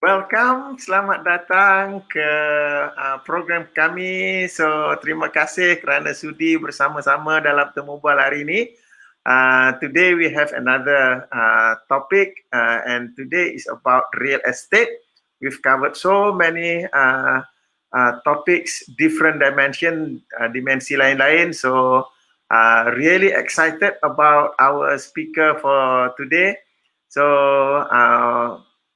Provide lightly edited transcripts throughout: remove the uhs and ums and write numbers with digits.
Welcome, selamat datang ke program kami. So, terima kasih kerana sudi bersama-sama dalam temu bual hari ini. Today we have another topic and today is about real estate. We've covered so many topics, different dimensi lain-lain. So, really excited about our speaker for today. So,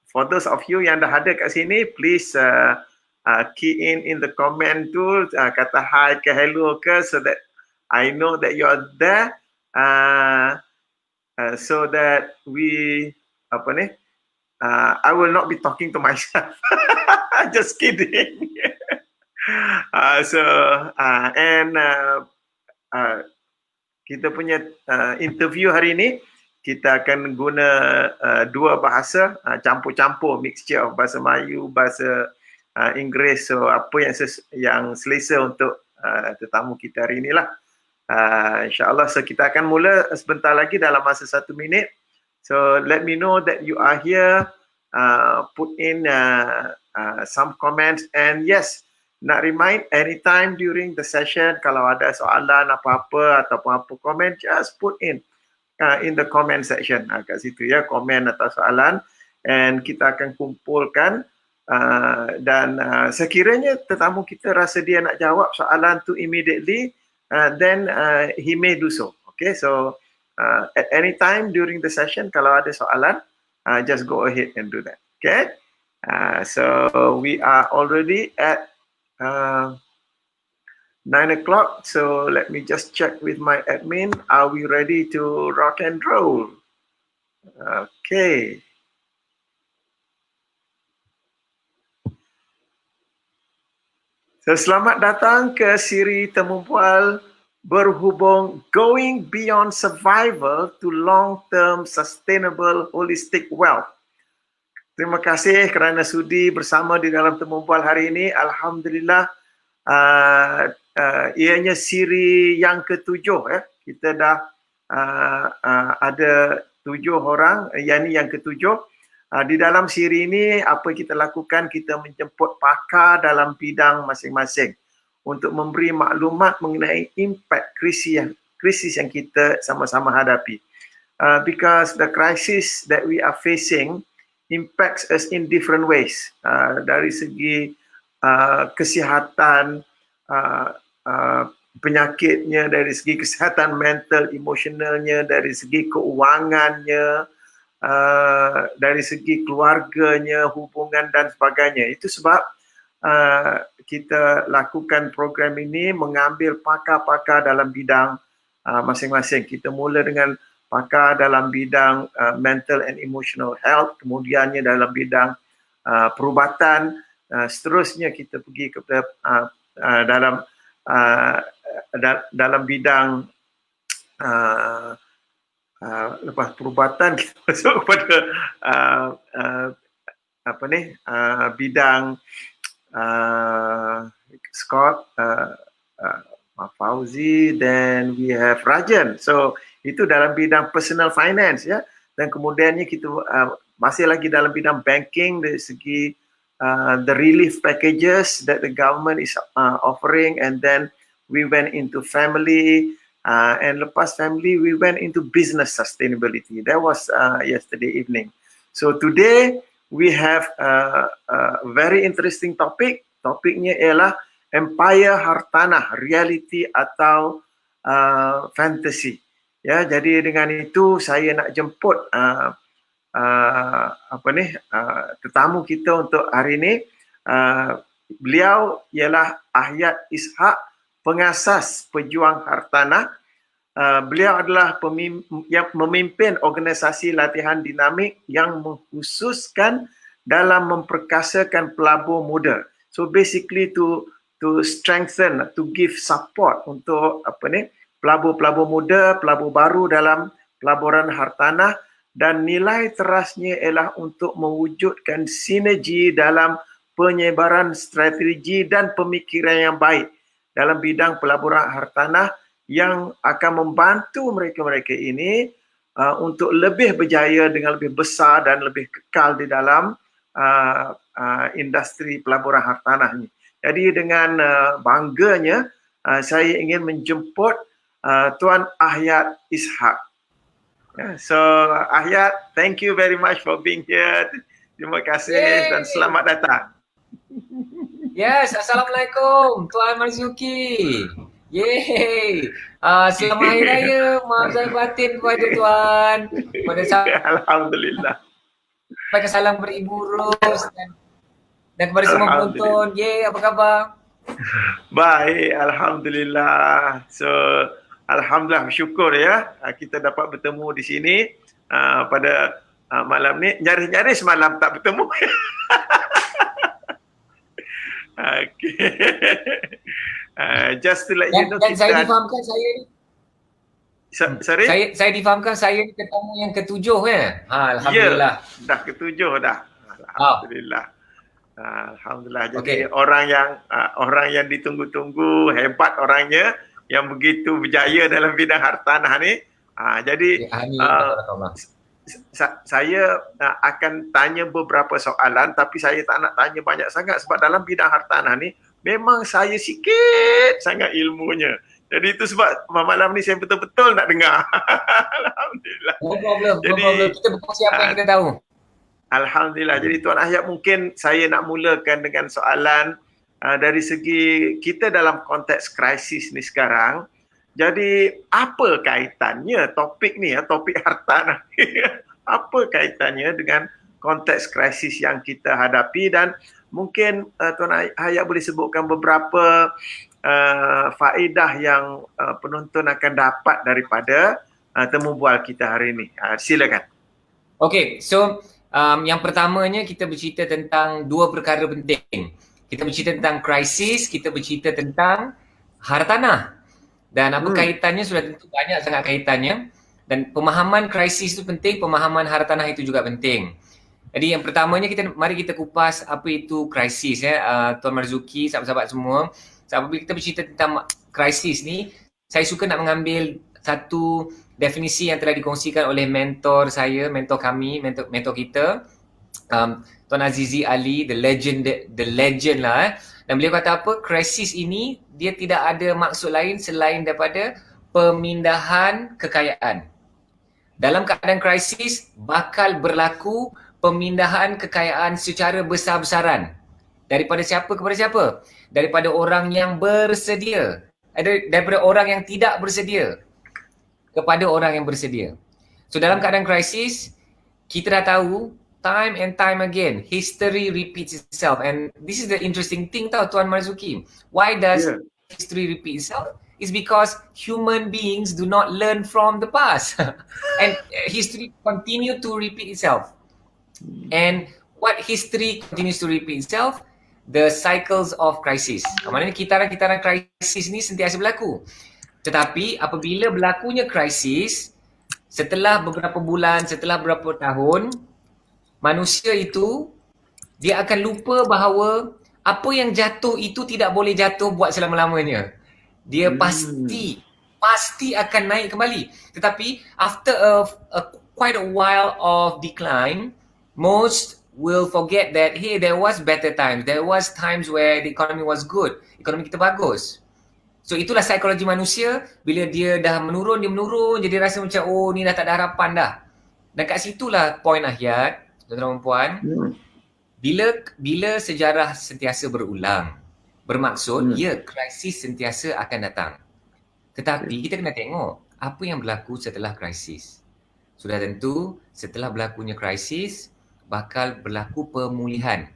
for those of you yang dah ada kat sini, please key in the comment tu, kata hi ke hello ke, so that I know that you are there, so that we I will not be talking to myself. Just kidding. Kita punya interview hari ini, kita akan guna dua bahasa, campur-campur, mixture of bahasa Melayu, bahasa Inggeris. So apa yang selesa untuk tetamu kita hari inilah. InsyaAllah, so kita akan mula sebentar lagi dalam masa 1 minit. So let me know that you are here, put in some comments, and yes, nak remind anytime during the session kalau ada soalan apa-apa ataupun apa komen, just put in the comment section, kat situ ya, komen atau soalan, and kita akan kumpulkan dan sekiranya tetamu kita rasa dia nak jawab soalan tu immediately, then he may do so. Okay, so at any time during the session kalau ada soalan, just go ahead and do that. Okay, so we are already at 9 o'clock, so let me just check with my admin. Are we ready to rock and roll? Okay. So, selamat datang ke siri temu bual berhubung Going Beyond Survival to Long-Term Sustainable Holistic Wealth. Terima kasih kerana sudi bersama di dalam temu bual hari ini. Alhamdulillah, ianya siri yang ke-7 ya. Kita dah ada 7 orang, yang ke-7. Di dalam siri ini apa kita lakukan, kita menjemput pakar dalam bidang masing-masing untuk memberi maklumat mengenai impak krisis yang kita sama-sama hadapi. Because the crisis that we are facing impacts us in different ways. Dari segi kesihatan, penyakitnya, dari segi kesihatan mental, emosionalnya, dari segi keuangannya, dari segi keluarganya, hubungan dan sebagainya. Itu sebab kita lakukan program ini mengambil pakar-pakar dalam bidang masing-masing. Kita mula dengan pakar dalam bidang mental and emotional health, kemudiannya dalam bidang perubatan, seterusnya kita pergi kepada dalam bidang lepas perubatan kita masuk kepada bidang Scott, Fauzi, then we have Rajan. So itu dalam bidang personal finance ya, dan kemudiannya kita masih lagi dalam bidang banking dari segi the relief packages that the government is offering, and then we went into family, and lepas family we went into business sustainability. That was yesterday evening. So today we have a very interesting topic. Topiknya ialah empire hartanah, reality atau fantasy. Ya, jadi dengan itu saya nak jemput tetamu kita untuk hari ini. Beliau ialah Ahyad Ishak, pengasas Pejuang Hartanah. Beliau adalah yang memimpin organisasi latihan dinamik yang mengkhususkan dalam memperkasakan pelabur muda. So basically to strengthen, to give support untuk pelabur-pelabur muda, pelabur baru dalam pelaburan hartanah, dan nilai terasnya ialah untuk mewujudkan sinergi dalam penyebaran strategi dan pemikiran yang baik dalam bidang pelaburan hartanah yang akan membantu mereka-mereka ini untuk lebih berjaya dengan lebih besar dan lebih kekal di dalam industri pelaburan hartanah ni. Jadi dengan bangganya saya ingin menjemput Tuan Ahyat Ishak. So Ahyat, thank you very much for being here. Terima kasih dan selamat datang. Yes, Assalamualaikum Tuan Marzuki. Yeay. Selamat Hari Raya. Maaf saya batin kepada Tuan. Alhamdulillah. Sampaikan salam kepada Ibu Ros dan kepada semua penonton. Yeay, apa khabar? Baik, Alhamdulillah. So, Alhamdulillah, bersyukur ya kita dapat bertemu di sini pada malam ni. Nyaris-nyaris malam tak bertemu. Okay. Just to let you know, dan saya difahamkan saya ni. Sorry? Saya difahamkan saya ni tetamu yang ketujuh kan? Alhamdulillah. Ya, dah ketujuh dah. Alhamdulillah. Alhamdulillah. Jadi okay. orang yang ditunggu-tunggu, hebat orangnya yang begitu berjaya dalam bidang hartanah ni. Jadi saya akan tanya beberapa soalan, tapi saya tak nak tanya banyak sangat sebab dalam bidang hartanah ni memang saya sikit sangat ilmunya. Jadi itu sebab malam ni saya betul-betul nak dengar. Alhamdulillah. No problem. Kita berkongsi apa yang kita tahu. Alhamdulillah. Jadi Tuan Ahyat, mungkin saya nak mulakan dengan soalan dari segi kita dalam konteks krisis ni sekarang. Jadi apa kaitannya topik ni, topik hartanah ni? Apa kaitannya dengan konteks krisis yang kita hadapi, dan mungkin Tuan Ahyat boleh sebutkan beberapa faedah yang penonton akan dapat daripada temu bual kita hari ini. Silakan. Okay, so yang pertamanya kita bercerita tentang dua perkara penting. Kita bercerita tentang krisis, kita bercerita tentang hartanah. Dan apa kaitannya sudah tentu banyak sangat kaitannya. Dan pemahaman krisis itu penting, pemahaman hartanah itu juga penting. Jadi yang pertamanya mari kita kupas apa itu krisis ya. Tuan Marzuki, sahabat-sahabat semua. Apabila kita bercerita tentang krisis ni, saya suka nak mengambil satu definisi yang telah dikongsikan oleh mentor saya, mentor kami, mentor kita, Tuan Azizi Ali, the legend lah. Dan beliau kata apa? Krisis ini dia tidak ada maksud lain selain daripada pemindahan kekayaan. Dalam keadaan krisis bakal berlaku pemindahan kekayaan secara besar-besaran. Daripada siapa kepada siapa? Daripada orang yang bersedia. Daripada orang yang tidak bersedia kepada orang yang bersedia. So dalam keadaan krisis, kita dah tahu time and time again, history repeats itself. And this is the interesting thing tau Tuan Marzuki. Why does history repeat itself? It's because human beings do not learn from the past. And history continue to repeat itself. And what history continues to repeat itself? The cycles of crisis. Maksudnya kitaran-kitaran krisis ni sentiasa berlaku. Tetapi apabila berlakunya krisis, setelah beberapa bulan, setelah beberapa tahun, manusia itu dia akan lupa bahawa apa yang jatuh itu tidak boleh jatuh buat selama-lamanya. Dia pasti akan naik kembali. Tetapi after quite a while of decline, most will forget that hey, there was better times. There was times where the economy was good. Ekonomi kita bagus. So itulah psikologi manusia. Bila dia dah menurun, jadi rasa macam oh ni dah tak ada harapan dah. Dan kat situlah point Ahyat, tuan-tuan dan puan. Bila sejarah sentiasa berulang, bermaksud krisis sentiasa akan datang. Tetapi kita kena tengok apa yang berlaku setelah krisis. Sudah tentu setelah berlakunya krisis bakal berlaku pemulihan.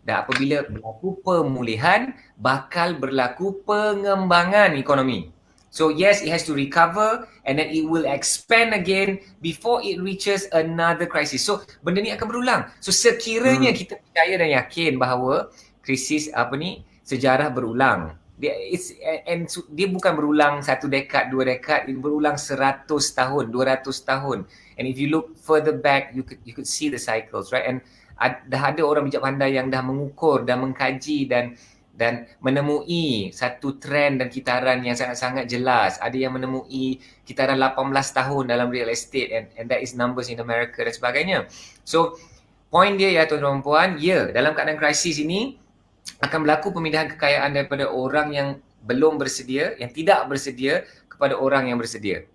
Dan apabila berlaku pemulihan, bakal berlaku pengembangan ekonomi. So yes, it has to recover and then it will expand again before it reaches another crisis. So benda ni akan berulang. So sekiranya kita percaya dan yakin bahawa krisis sejarah berulang. Dia bukan berulang 1 dekad, 2 dekad, it berulang 100 tahun, 200 tahun. And if you look further back, you could see the cycles, right? And dah ada orang bijak pandai yang dah mengukur dan mengkaji dan menemui satu trend dan kitaran yang sangat-sangat jelas. Ada yang menemui kitaran 18 tahun dalam real estate and that is numbers in America dan sebagainya. So Point dia ya tuan-tuan dan puan, ya dalam keadaan krisis ini akan berlaku pemindahan kekayaan daripada orang yang belum bersedia, yang tidak bersedia kepada orang yang bersedia.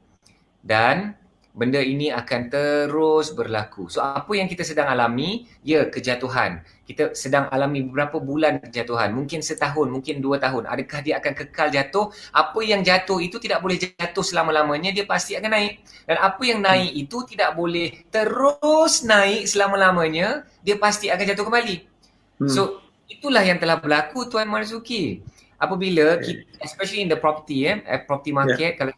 Dan benda ini akan terus berlaku. So apa yang kita sedang alami, ya kejatuhan. Kita sedang alami beberapa bulan kejatuhan, mungkin setahun, mungkin 2 tahun. Adakah dia akan kekal jatuh? Apa yang jatuh itu tidak boleh jatuh selama-lamanya, dia pasti akan naik. Dan apa yang naik itu tidak boleh terus naik selama-lamanya, dia pasti akan jatuh kembali. So itulah yang telah berlaku Tuan Marzuki. Apabila kita, especially in the property property market, kalau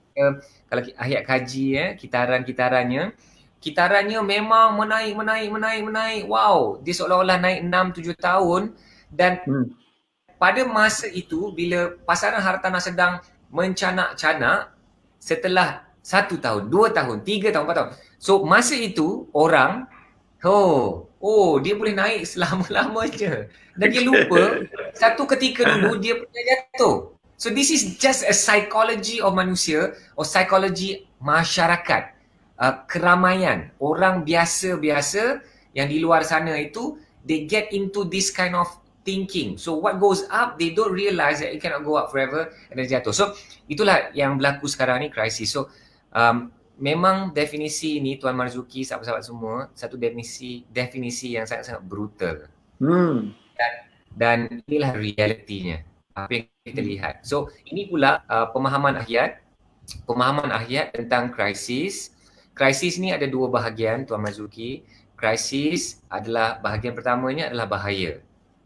ayat kaji kitarannya memang menaik. Wow, dia seolah-olah naik 6-7 tahun dan pada masa itu bila pasaran hartanah sedang mencanak-canak setelah 1 tahun, 2 tahun, 3 tahun, 4 tahun. So masa itu orang dia boleh naik selama-lamanya. Dan dia lupa satu ketika dulu dia pernah jatuh. So this is just a psychology of manusia or psychology masyarakat. Keramaian. Orang biasa-biasa yang di luar sana itu, they get into this kind of thinking. So what goes up, they don't realize that it cannot go up forever and then jatuh. So itulah yang berlaku sekarang ni, krisis. So memang definisi ini Tuan Marzuki, sahabat-sahabat semua, satu definisi yang sangat-sangat brutal. Dan inilah realitinya, apa yang kita lihat. So ini pula pemahaman ayat tentang krisis. Krisis ni ada 2 bahagian Tuan Marzuki. Krisis adalah, bahagian pertamanya adalah bahaya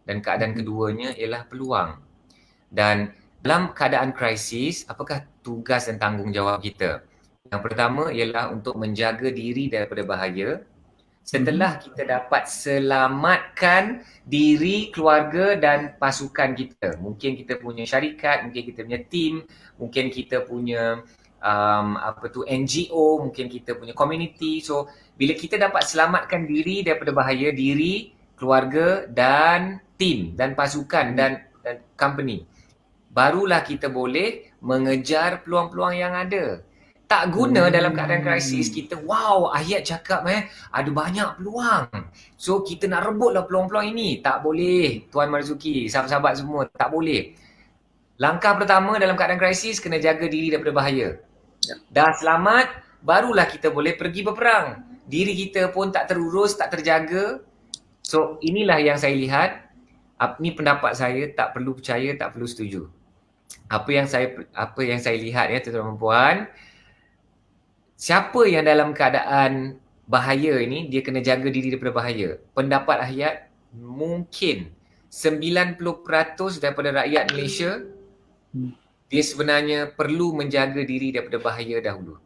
dan keadaan keduanya ialah peluang. Dan dalam keadaan krisis, apakah tugas dan tanggungjawab kita? Yang pertama ialah untuk menjaga diri daripada bahaya. Setelah kita dapat selamatkan diri, keluarga dan pasukan kita. Mungkin kita punya syarikat, mungkin kita punya team, mungkin kita punya NGO, mungkin kita punya community. So bila kita dapat selamatkan diri daripada bahaya, diri, keluarga dan team dan pasukan dan company, barulah kita boleh mengejar peluang-peluang yang ada. Tak guna dalam keadaan krisis kita, wow, ayat cakap ada banyak peluang. So kita nak rebutlah peluang-peluang ini. Tak boleh Tuan Marzuki, sahabat-sahabat semua, tak boleh. Langkah pertama dalam keadaan krisis, kena jaga diri daripada bahaya. Dah selamat, barulah kita boleh pergi berperang. Diri kita pun tak terurus, tak terjaga. So inilah yang saya lihat. Ini pendapat saya, tak perlu percaya, tak perlu setuju. Apa yang saya lihat ya tuan-tuan dan puan, siapa yang dalam keadaan bahaya ini, dia kena jaga diri daripada bahaya. Pendapat ayat, mungkin 90% daripada rakyat Malaysia, dia sebenarnya perlu menjaga diri daripada bahaya dahulu.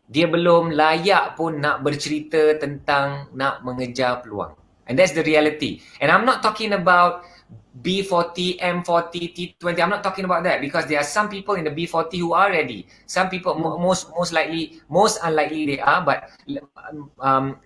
Dia belum layak pun nak bercerita tentang nak mengejar peluang. And that's the reality. And I'm not talking about B40, M40, T20. I'm not talking about that because there are some people in the B40 who are ready. Some people most unlikely they are, but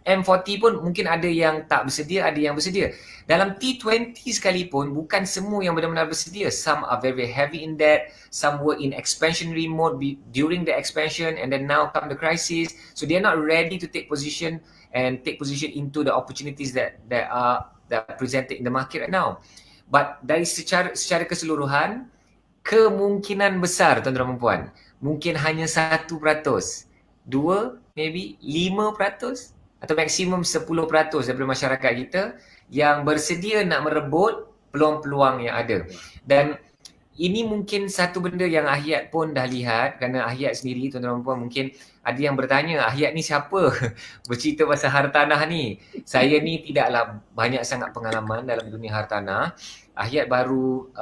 M40 pun mungkin ada yang tak bersedia, ada yang bersedia. Dalam T20 sekalipun bukan semua yang benar-benar bersedia. Some are very heavy in debt, some were in expansionary mode during the expansion and then now come the crisis. So they're not ready to take position into the opportunities that are presented in the market right now. But dari secara keseluruhan, kemungkinan besar tuan-tuan dan puan, mungkin hanya 1%, 2, maybe 5% atau maksimum 10% daripada masyarakat kita yang bersedia nak merebut peluang-peluang yang ada. Dan ini mungkin satu benda yang Ahyat pun dah lihat, kerana Ahyat sendiri tuan-tuan dan puan, mungkin ada yang bertanya, Ahyat ni siapa bercerita pasal hartanah ni? Saya ni tidaklah banyak sangat pengalaman dalam dunia hartanah. Ahyat baru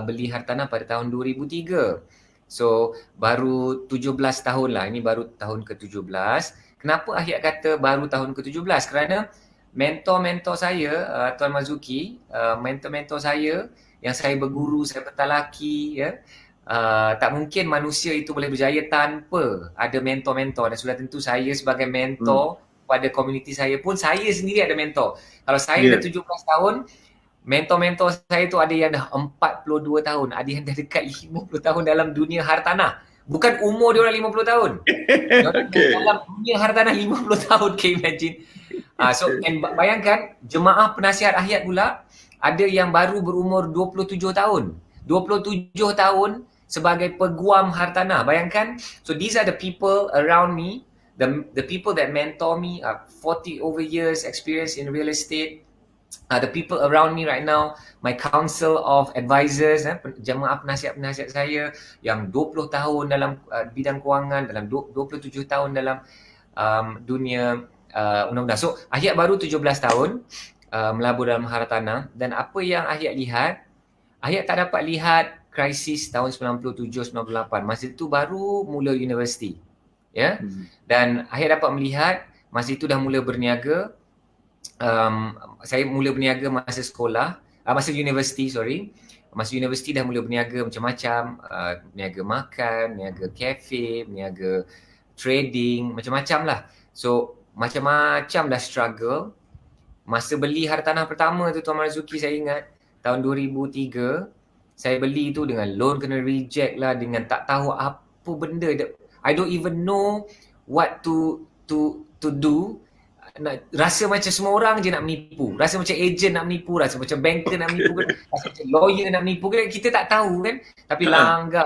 beli hartanah pada tahun 2003. So baru 17 tahun lah, ini baru tahun ke-17. Kenapa Ahyat kata baru tahun ke-17? Kerana mentor-mentor saya, Tuan Marzuki, mentor-mentor saya yang saya berguru, saya bertalaki, ya, tak mungkin manusia itu boleh berjaya tanpa ada mentor-mentor. Dan sudah tentu saya sebagai mentor pada komuniti saya pun, saya sendiri ada mentor. Kalau saya dah 17 tahun, mentor-mentor saya tu ada yang dah 42 tahun, ada yang dah dekat 50 tahun dalam dunia hartanah. Bukan umur dia orang 50 tahun. Dalam dunia hartanah 50 tahun, can you imagine? And bayangkan jemaah penasihat rakyat pula ada yang baru berumur 27 tahun. 27 tahun sebagai peguam hartanah. Bayangkan, so these are the people around me, the people that mentor me, 40 over years experience in real estate. The people around me right now, my council of advisors, jemaah penasihat-penasihat saya yang 20 tahun dalam bidang kewangan, dalam 27 tahun dalam dunia undang-undang. So, Ahyat baru 17 tahun melabur dalam hartanah, dan apa yang Ahyat lihat, Ahyat tak dapat lihat krisis tahun 97-98. Masa itu baru mula universiti. Ya. Dan Ahyat dapat melihat masa itu dah mula berniaga. Saya mula berniaga masa sekolah, masa universiti, Masa universiti dah mula berniaga macam-macam, berniaga makan, berniaga kafe, berniaga trading, macam-macam lah. So, macam-macam dah struggle. Masa beli hartanah pertama tu Tuan Marzuki, saya ingat tahun 2003, saya beli tu dengan loan kena reject lah, dengan tak tahu apa benda. I don't even know what to do. Rasa macam semua orang je nak menipu, rasa macam agent nak menipu, rasa macam banker nak menipu, rasa macam lawyer nak menipu, kita tak tahu kan, tapi langgar.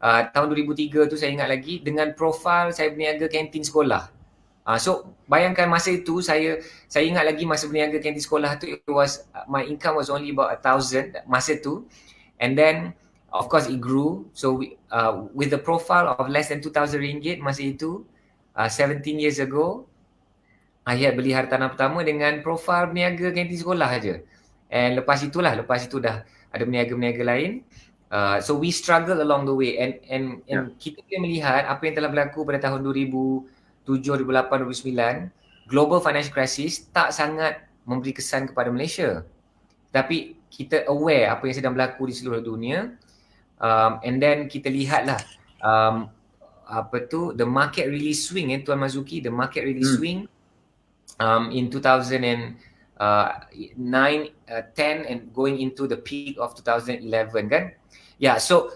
Tahun 2003 tu saya ingat lagi, dengan profil saya berniaga kantin sekolah. So bayangkan masa itu saya ingat lagi masa berniaga kantin sekolah tu, it was my income was only about 1,000 masa tu, and then of course it grew. So with the profile of less than 2,000 ringgit masa itu, 17 years ago, Ahyat beli hartanah pertama dengan profil berniaga kantin sekolah aja. And lepas itu dah ada berniaga-berniaga lain. So we struggle along the way, and kita boleh melihat apa yang telah berlaku pada tahun 2007, 2008, 2009. Global financial crisis tak sangat memberi kesan kepada Malaysia. Tapi kita aware apa yang sedang berlaku di seluruh dunia. And then kita lihatlah the market really swing, Tuan Marzuki, the market really swing in 2009, 10 and going into the peak of 2011 kan. Ya, so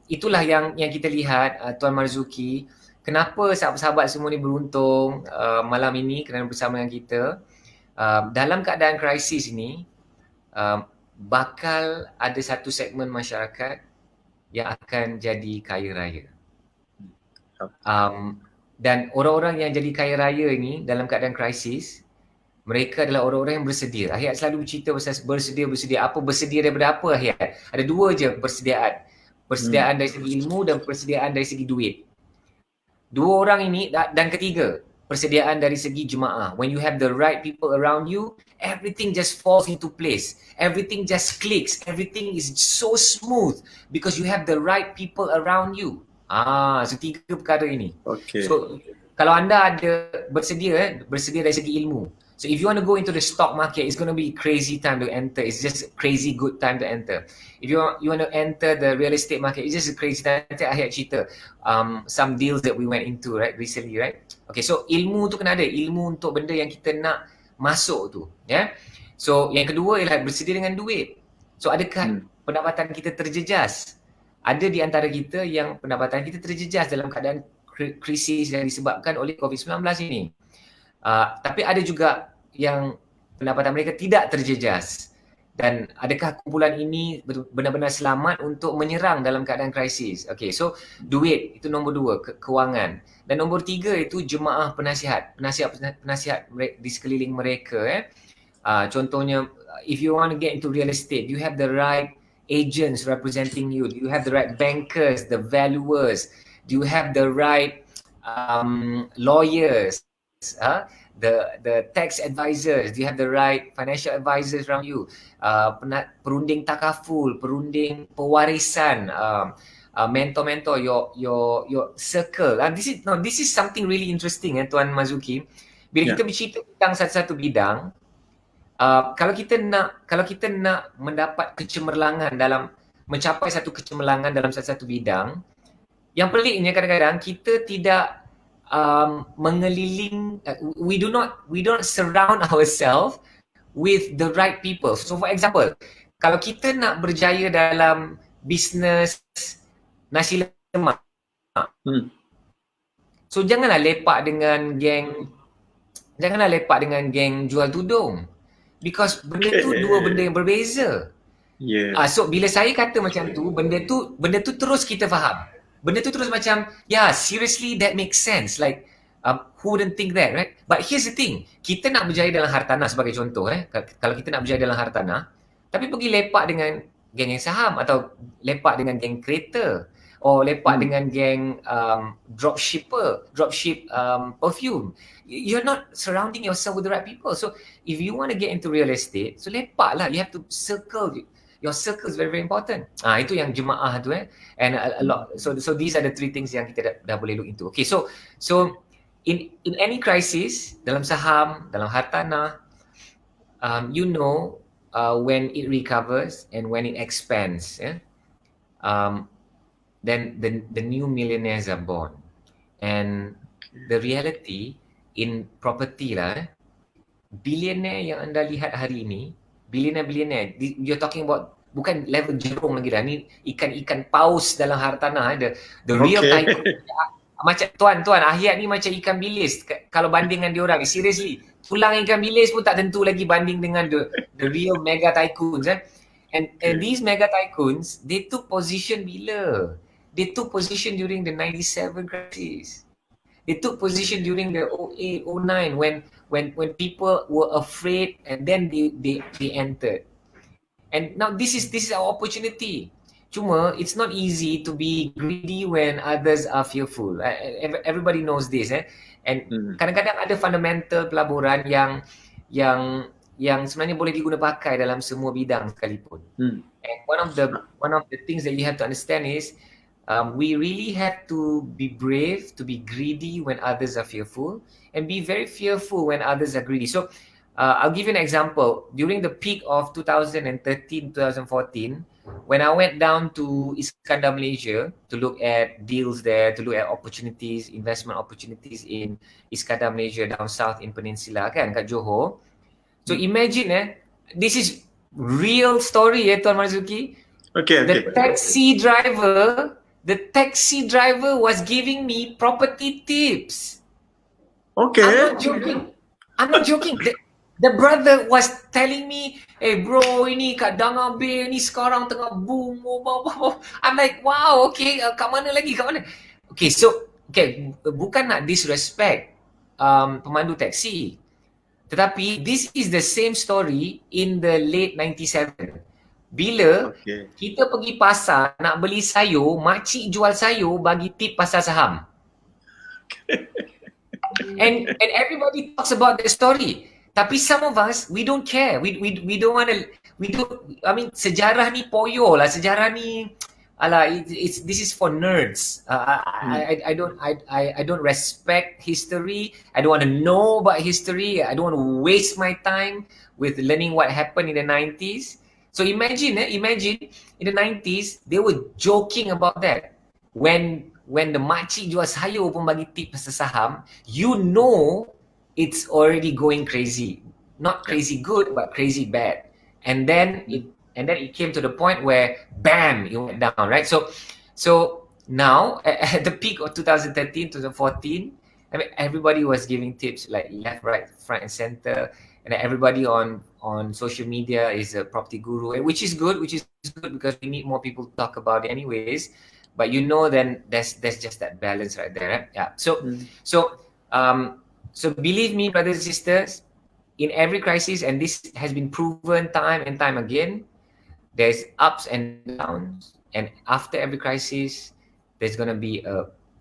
itulah yang kita lihat, Tuan Marzuki. Kenapa sahabat-sahabat semua ni beruntung malam ini kerana bersama dengan kita. Dalam keadaan krisis ini, bakal ada satu segmen masyarakat yang akan jadi kaya raya. Dan orang-orang yang jadi kaya raya ini dalam keadaan krisis, mereka adalah orang-orang yang bersedia. Ahyat selalu bercerita pasal bersedia. Apa bersedia daripada apa, Ahyat? Ada dua je persediaan. Persediaan dari segi ilmu dan persediaan dari segi duit. Dua orang ini, dan ketiga, persediaan dari segi jemaah. When you have the right people around you, everything just falls into place. Everything just clicks. Everything is so smooth because you have the right people around you. So tiga perkara ini. Okay. So kalau anda ada bersedia dari segi ilmu. So if you want to go into the stock market, it's going to be crazy time to enter. It's just a crazy good time to enter. If you want to enter the real estate market, it's just a crazy time. Nanti Ahyat cerita some deals that we went into recently, right? Okay, so ilmu tu kena ada. Ilmu untuk benda yang kita nak masuk tu. Yeah? So yang kedua ialah bersedia dengan duit. So adakah pendapatan kita terjejas? Ada di antara kita yang pendapatan kita terjejas dalam keadaan krisis yang disebabkan oleh COVID-19 ini. Tapi ada juga yang pendapatan mereka tidak terjejas. Dan adakah kumpulan ini benar-benar selamat untuk menyerang dalam keadaan krisis? Okay, so duit itu nombor 2, kewangan. Dan nombor 3 itu jemaah penasihat di sekeliling mereka. Contohnya, if you want to get into real estate, you have the right agents representing you. Do you have the right bankers, the valuers? Do you have the right lawyers? The tax advisors? Do you have the right financial advisors around you? Perunding takaful, perunding pewarisan, mentor-mentor, your circle. This is something really interesting, Tuan Marzuki. Bila kita bercerita tentang satu-satu bidang, kalau kita nak mendapat kecemerlangan mencapai satu kecemerlangan dalam satu bidang, yang peliknya kadang-kadang kita tidak mengeliling, we don't surround ourselves with the right people. So for example, kalau kita nak berjaya dalam bisnes nasi lemak, So janganlah lepak dengan geng jual tudung. Because benda tu dua benda yang berbeza. Yeah. So bila saya kata macam tu, benda tu terus kita faham. Benda tu terus macam, yeah, seriously that makes sense. Like, who wouldn't think that, right? But here's the thing, kita nak berjaya dalam hartanah sebagai contoh, kalau kita nak berjaya dalam hartanah, tapi pergi lepak dengan geng yang saham atau lepak dengan geng kereta or lepak dengan geng dropship perfume. You're not surrounding yourself with the right people. So if you want to get into real estate, so lepak lah. You have to circle. Your circle is very, very important. Itu yang jemaah tu and a lot. So these are the three things yang kita dah boleh look into. Okay, so in any crisis, dalam saham, dalam hartanah, you know when it recovers and when it expands, then the new millionaires are born. And the reality in property lah, billionaire yang anda lihat hari ini, billionaire, you're talking about bukan level jerung lagi dah, ni ikan-ikan paus dalam hartanah, the real tycoon. Macam tuan, akhirat ni macam ikan bilis kalau banding dengan diorang. Seriously, tulang ikan bilis pun tak tentu lagi banding dengan the real mega tycoons. And these mega tycoons, they took position bila? They took position during the 97 crisis. They took position during the 08, 09 when people were afraid, and then they entered. And now this is our opportunity. Cuma it's not easy to be greedy when others are fearful. Everybody knows this, And kadang-kadang ada fundamental pelaburan yang sebenarnya boleh diguna pakai dalam semua bidang sekalipun. And one of the things that you have to understand is we really have to be brave, to be greedy when others are fearful, and be very fearful when others are greedy. So I'll give you an example. During the peak of 2013, 2014, when I went down to Iskandar, Malaysia, to look at deals there, to look at opportunities, investment opportunities in Iskandar, Malaysia, down south in Peninsula, kan, kat Johor. So imagine, this is real story, Tuan Marzuki. Okay. The taxi driver was giving me property tips. Okay. I'm not joking. The brother was telling me, hey bro, ini kat Danga Bay ni sekarang tengah boom. I'm like, wow, okay, kat mana lagi? Okay, so, bukan nak disrespect pemandu taksi. Tetapi, this is the same story in the late 97. Bila kita pergi pasar nak beli sayur, makcik jual sayur bagi tip pasal saham. And everybody talks about the story. Tapi some of us, we don't care. We don't want to, I mean, sejarah ni poyo lah. Sejarah ni, this is for nerds. I don't respect history. I don't want to know about history. I don't want to waste my time with learning what happened in the 90s. So imagine in the 90s, they were joking about that. When the makcik jual sayur pun bagi tip pasal saham, you know it's already going crazy. Not crazy good, but crazy bad. And then it came to the point where bam, it went down, right? So now at the peak of 2013, 2014, I mean, everybody was giving tips like left, right, front, and center, and everybody on social media is a property guru, which is good because we need more people to talk about it anyways. But you know, then there's just that balance right there, right? Yeah. So believe me, brothers and sisters, in every crisis, and this has been proven time and time again, there's ups and downs, and after every crisis, there's going to be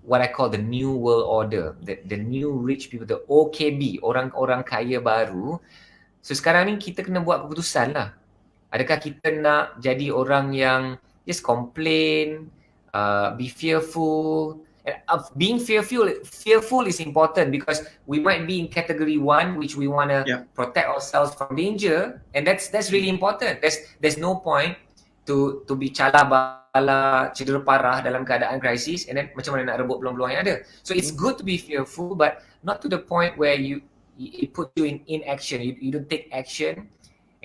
what I call the new world order, the new rich people, the OKB, orang-orang kaya baru. So sekarang ni kita kena buat keputusan lah. Adakah kita nak jadi orang yang just complain, be fearful? Being fearful is important because we might be in category 1, which we want to protect ourselves from danger, and that's really important. There's no point to be cala bala, cedera parah dalam keadaan krisis, and then macam mana nak rebut peluang-peluang yang ada. So it's good to be fearful, but not to the point where it puts you in inaction. You don't take action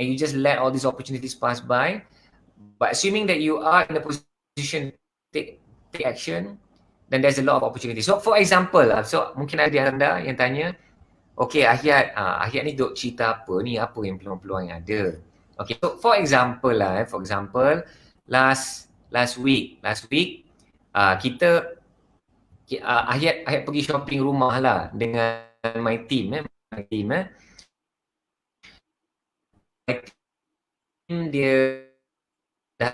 and you just let all these opportunities pass by. But assuming that you are in a position to take action, dan there's a lot of opportunity. So for example lah, so mungkin ada di anda yang tanya, okay Ahyat ni duk cerita apa ni, apa yang peluang-peluang yang ada. Okay, so for example lah, last week kita Ahyat pergi shopping rumah lah dengan my team. My team dia dah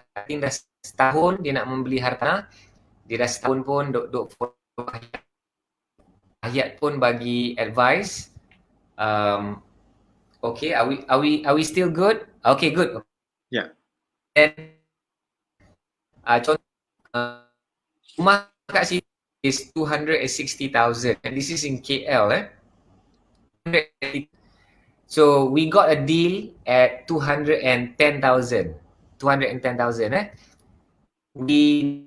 setahun dia nak membeli hartanah. Dia dah setahun pun duk follow Ahyat. Ahyat pun bagi advice. Okay, are we still good? Okay, good. Yeah. And contoh rumah kat sini is 260,000 and this is in KL. So we got a deal at 210,000. 210,000 We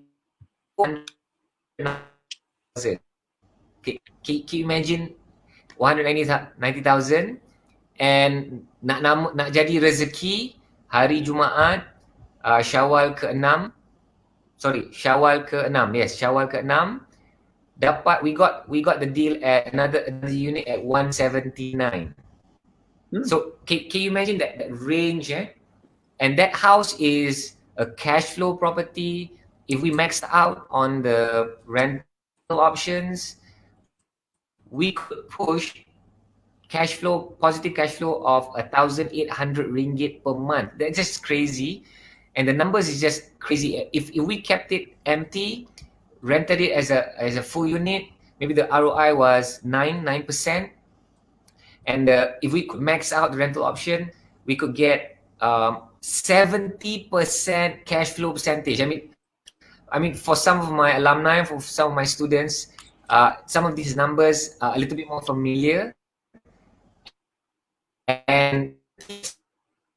190,000. Can you imagine 190,000 and nak jadi rezeki hari Jumaat Syawal ke-6. Syawal ke-6 dapat we got the deal at another unit at 179. So can you imagine that range and that house is a cash flow property. If we maxed out on the rental options, we could push positive cash flow of 1,800 ringgit per month. That's just crazy. And the numbers is just crazy. If we kept it empty, rented it as a full unit, maybe the ROI was 9%. And if we could max out the rental option, we could get 70% cash flow percentage. I mean, for some of my alumni, for some of my students, some of these numbers are a little bit more familiar. And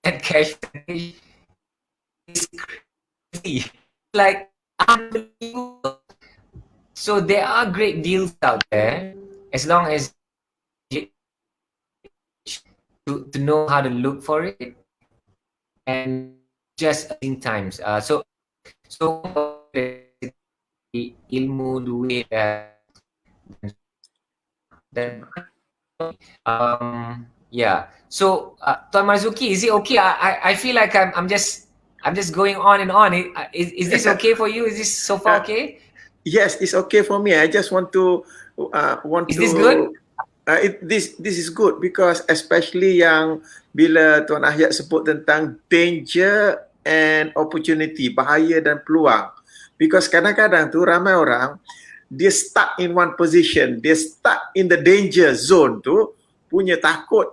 that cash percentage is crazy. Like unbelievable. So there are great deals out there as long as to know how to look for it and just in times. So ilmu duit dan yeah. So Tuan Marzuki, is it okay? I feel like I'm just going on and on. Is this okay for you? Is this so far okay? Yes, it's okay for me. I just want to Is this good? This is good because especially yang bila Tuan Ahyat sebut tentang danger and opportunity, bahaya dan peluang. Because kadang-kadang tu ramai orang dia stuck in one position, dia stuck in the danger zone tu, punya takut,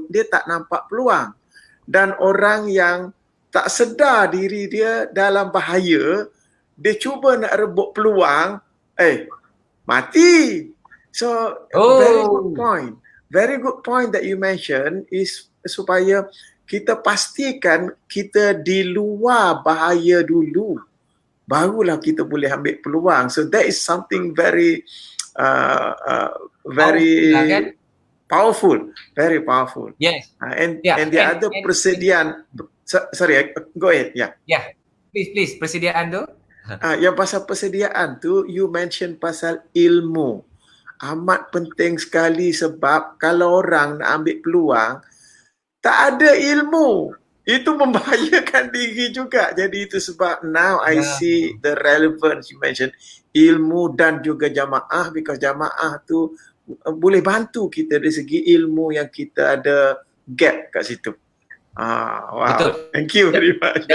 dia tak nampak peluang. Dan orang yang tak sedar diri dia dalam bahaya, dia cuba nak rebut peluang, mati. So very good point that you mentioned is supaya kita pastikan kita di luar bahaya dulu, barulah kita boleh ambil peluang. So that is something very powerful, very powerful. Yes. And the other persediaan. Sorry, go ahead. Yeah. Please, persediaan tu. Yang pasal persediaan tu, you mention pasal ilmu. Amat penting sekali sebab kalau orang nak ambil peluang, tak ada ilmu, itu membahayakan diri juga. Jadi itu sebab now I see the relevance you mentioned, ilmu dan juga jamaah, because jamaah tu boleh bantu kita dari segi ilmu yang kita ada gap kat situ. Wow. Betul. Thank you very much.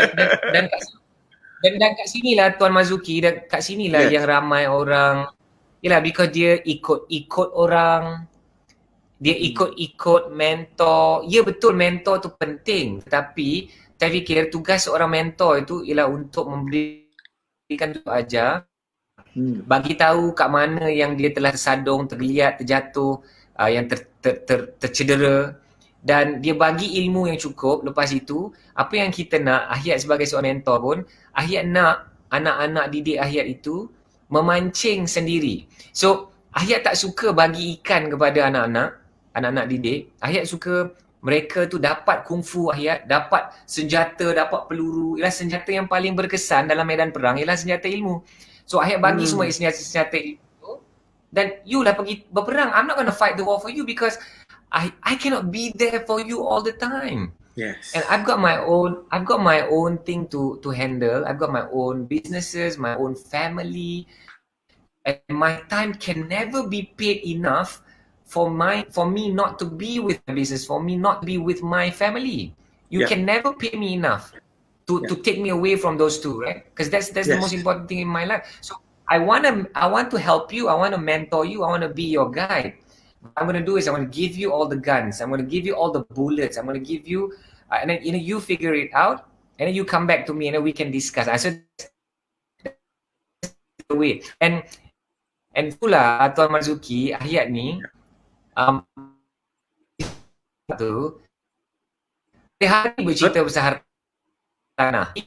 Dan kat sinilah Tuan Marzuki, dan kat sinilah yang ramai orang, yalah, because dia ikut orang, dia ikut mentor. Ya betul, mentor tu penting, tetapi saya fikir tugas seorang mentor itu ialah untuk memberikan tu ajar, bagi tahu kat mana yang dia telah tersadung, tergeliat, terjatuh, yang tercedera, dan dia bagi ilmu yang cukup. Lepas itu, apa yang kita nak, Ahyat sebagai seorang mentor pun, Ahyat nak anak-anak didik Ahyat itu memancing sendiri. So, Ahyat tak suka bagi ikan kepada anak-anak didik. Ahyat suka mereka tu dapat kungfu Ahyat, dapat senjata, dapat peluru. Ialah senjata yang paling berkesan dalam medan perang, ialah senjata ilmu. So Ahyat bagi semua senjata itu dan you lah pergi berperang. I'm not going to fight the war for you because I cannot be there for you all the time. Yes. And I've got my own thing to handle. I've got my own businesses, my own family, and my time can never be paid enough for me not to be with my business, for me not to be with my family. You can never pay me enough to take me away from those two, right? Because that's the most important thing in my life. So I want to help you. I want to mentor you. I want to be your guide. What I'm going to do is I'm going to give you all the guns. I'm going to give you all the bullets. I'm going to give you, and then you figure it out, and then you come back to me, and then we can discuss. I said, the way. And itulah Tuan Marzuki, Ahyat ni, tu, hari bercerita pasal hartanah.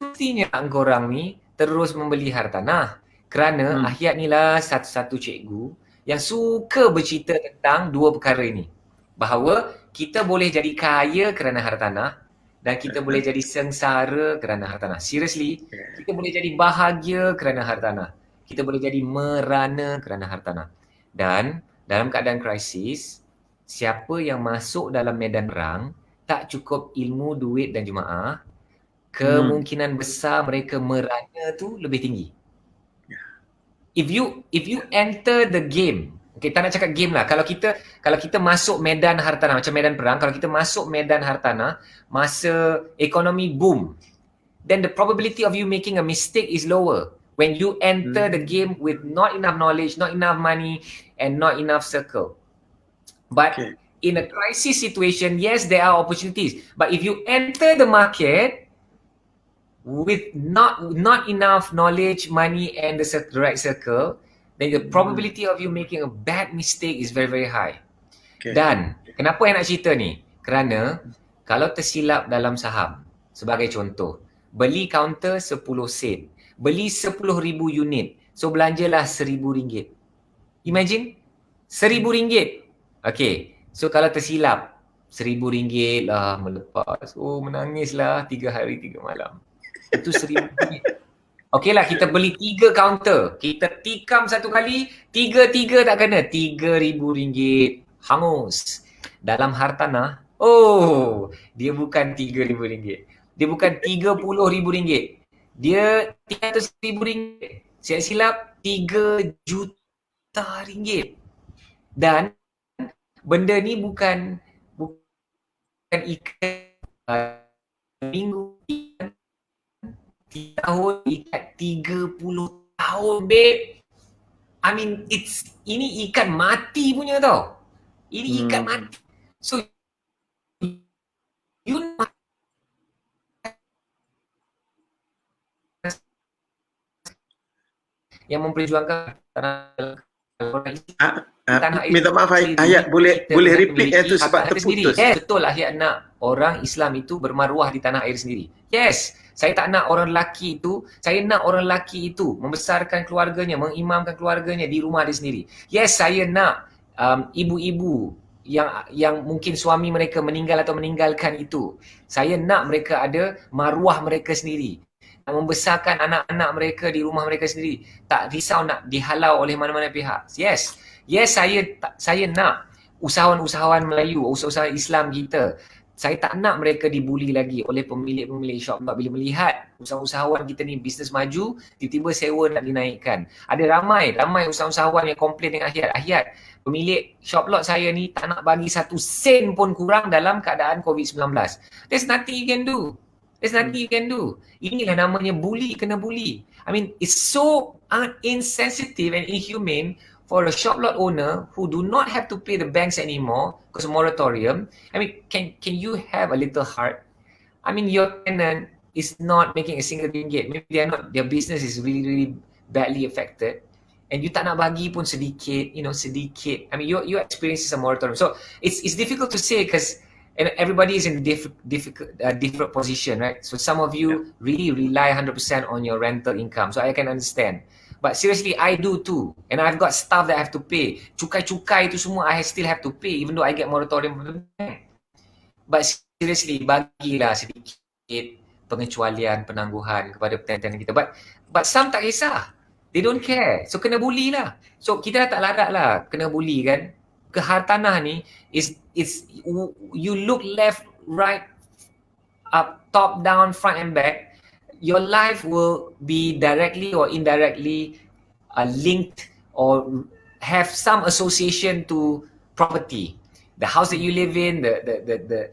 Mestinya korang ni terus membeli hartanah. Kerana Ahyat ni lah satu-satu cikgu yang suka bercerita tentang dua perkara ini. Bahawa kita boleh jadi kaya kerana hartanah dan kita boleh jadi sengsara kerana hartanah. Seriously, kita boleh jadi bahagia kerana hartanah. Kita boleh jadi merana kerana hartanah. Dan dalam keadaan krisis, siapa yang masuk dalam medan perang tak cukup ilmu, duit dan jemaah, kemungkinan besar mereka merana tu lebih tinggi. If you enter the game, okay, tak nak cakap game lah. Kalau kita masuk medan hartanah macam medan perang, kalau kita masuk medan hartanah masa ekonomi boom, then the probability of you making a mistake is lower when you enter the game with not enough knowledge, not enough money, and not enough circle. But in a crisis situation, yes, there are opportunities. But if you enter the market with not enough knowledge, money, and the right circle, then the probability of you making a bad mistake is very, very high. Dan kenapa yang nak cerita ni? Kerana kalau tersilap dalam saham, sebagai contoh, beli counter 10 sen, beli 10,000 unit, so belanjalah RM1,000. Imagine, RM1,000. Okay, so kalau tersilap, RM1,000 lah melepas. Oh, menangislah 3 hari 3 malam. Itu RM1,000. Okey lah, kita beli 3 counter. Kita tikam satu kali, 3 tak kena. RM3,000. Hangus. Dalam hartanah, oh, dia bukan RM3,000. Dia bukan RM30,000. Dia RM300,000. Silap-silap RM3 juta. Dan benda ni bukan ikan minggu, tahun, ikat 30 tahun, babe. I mean, ini ikan mati punya tau. Ini ikan mati. So, you yang memperjuangkan minta maaf Ahyat, boleh repeat itu sebab terputus. Yes, betul Ahyat nak orang Islam itu bermaruah di tanah air sendiri. Yes, saya tak nak orang lelaki itu, saya nak orang lelaki itu membesarkan keluarganya, mengimamkan keluarganya di rumah dia sendiri. Yes, saya nak ibu-ibu yang mungkin suami mereka meninggal atau meninggalkan itu. Saya nak mereka ada maruah mereka sendiri. Nak membesarkan anak-anak mereka di rumah mereka sendiri. Tak risau nak dihalau oleh mana-mana pihak. Yes, saya nak usahawan-usahawan Melayu, usahawan Islam kita. Saya tak nak mereka dibuli lagi oleh pemilik-pemilik shop. Bila melihat usahawan kita ni bisnes maju, tiba-tiba sewa nak dinaikkan. Ada ramai usahawan yang komplain dengan Ahyat. Pemilik shop lot saya ni tak nak bagi 1 sen pun kurang dalam keadaan COVID-19. There's nothing you can do. Inilah namanya bully, kena bully. I mean, it's so insensitive and inhumane for a shop lot owner who do not have to pay the banks anymore because of moratorium. I mean, can you have a little heart? I mean, your tenant is not making a single ringgit. Maybe their business is really, really badly affected. And you tak nak bagi pun sedikit. I mean, your experience is a moratorium. So, it's difficult to say because everybody is in a different position, right? So some of you really rely 100% on your rental income. So I can understand. But seriously, I do too. And I've got stuff that I have to pay. Cukai-cukai itu semua I still have to pay even though I get moratorium from the bank. But seriously, bagilah sedikit pengecualian, penangguhan kepada petani-petani kita. But some tak kisah. They don't care. So kena bully lah. So kita dah tak larat lah kena bully kan. Ke hartanah ni is you look left, right, up, top, down, front and back. Your life will be directly or indirectly linked or have some association to property. The house that you live in, the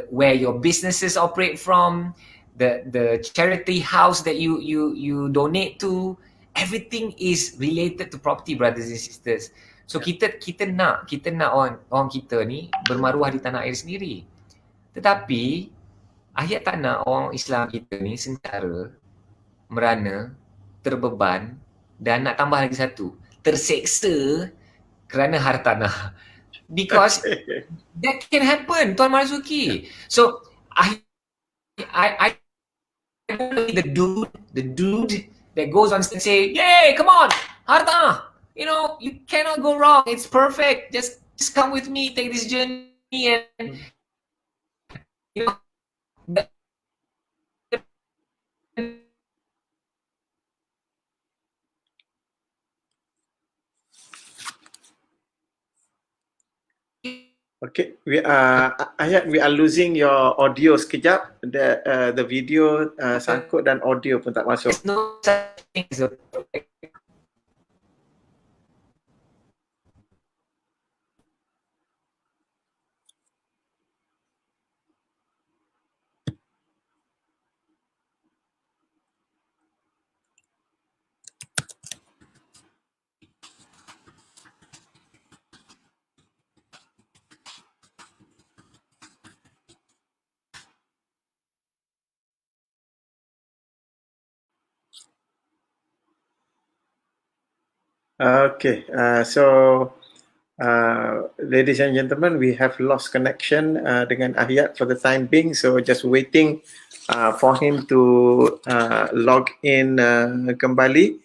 where your businesses operate from, the charity house that you donate to, everything is related to property, brothers and sisters. So kita nak orang kita ni bermaruah di tanah air sendiri. Tetapi ayat tak nak orang Islam kita ni sengsara, merana, terbeban dan nak tambah lagi satu, terseksa kerana hartanah. Because that can happen, Tuan Marzuki. So I don't know the dude that goes on and say, "Yay, come on, hartanah. You know, you cannot go wrong. It's perfect. Just come with me, take this journey and you know." Okay, Ayat, we are losing your audio sekejap. The video sangkut dan audio pun tak masuk. There's no such thing as a perfect. Okay, so ladies and gentlemen, we have lost connection dengan Ayat for the time being, so just waiting for him to log in kembali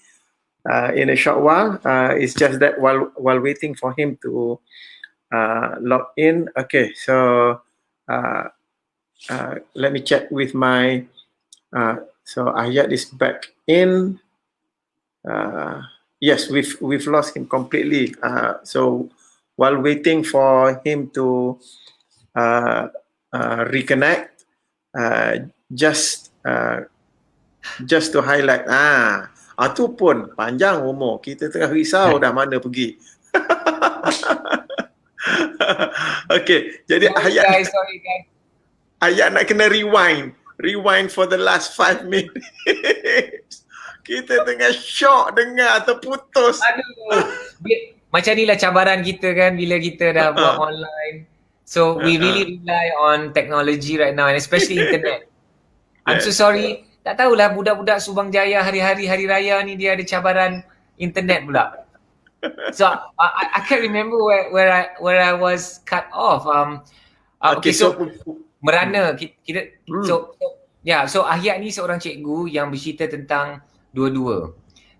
in a short while. It's just that while waiting for him to log in, okay, so let me check with my, so Ayat is back in. Yes, we've lost him completely. So while waiting for him to reconnect, just to highlight, tu pun panjang umur. Kita tengah risau dah mana pergi. Okay, jadi Sorry guys. Ayat nak kena rewind for the last 5 minutes. Kita tengah shock dengar terputus. Aduh. Macam inilah cabaran kita kan bila kita dah buat online. So we really rely on technology right now and especially internet. I'm so sorry. Tak tahulah budak-budak Subang Jaya hari-hari hari raya ni dia ada cabaran internet pula. So I can't remember where I was cut off. Okay, so merana kita so Ayat ni seorang cikgu yang bercerita tentang dua-dua,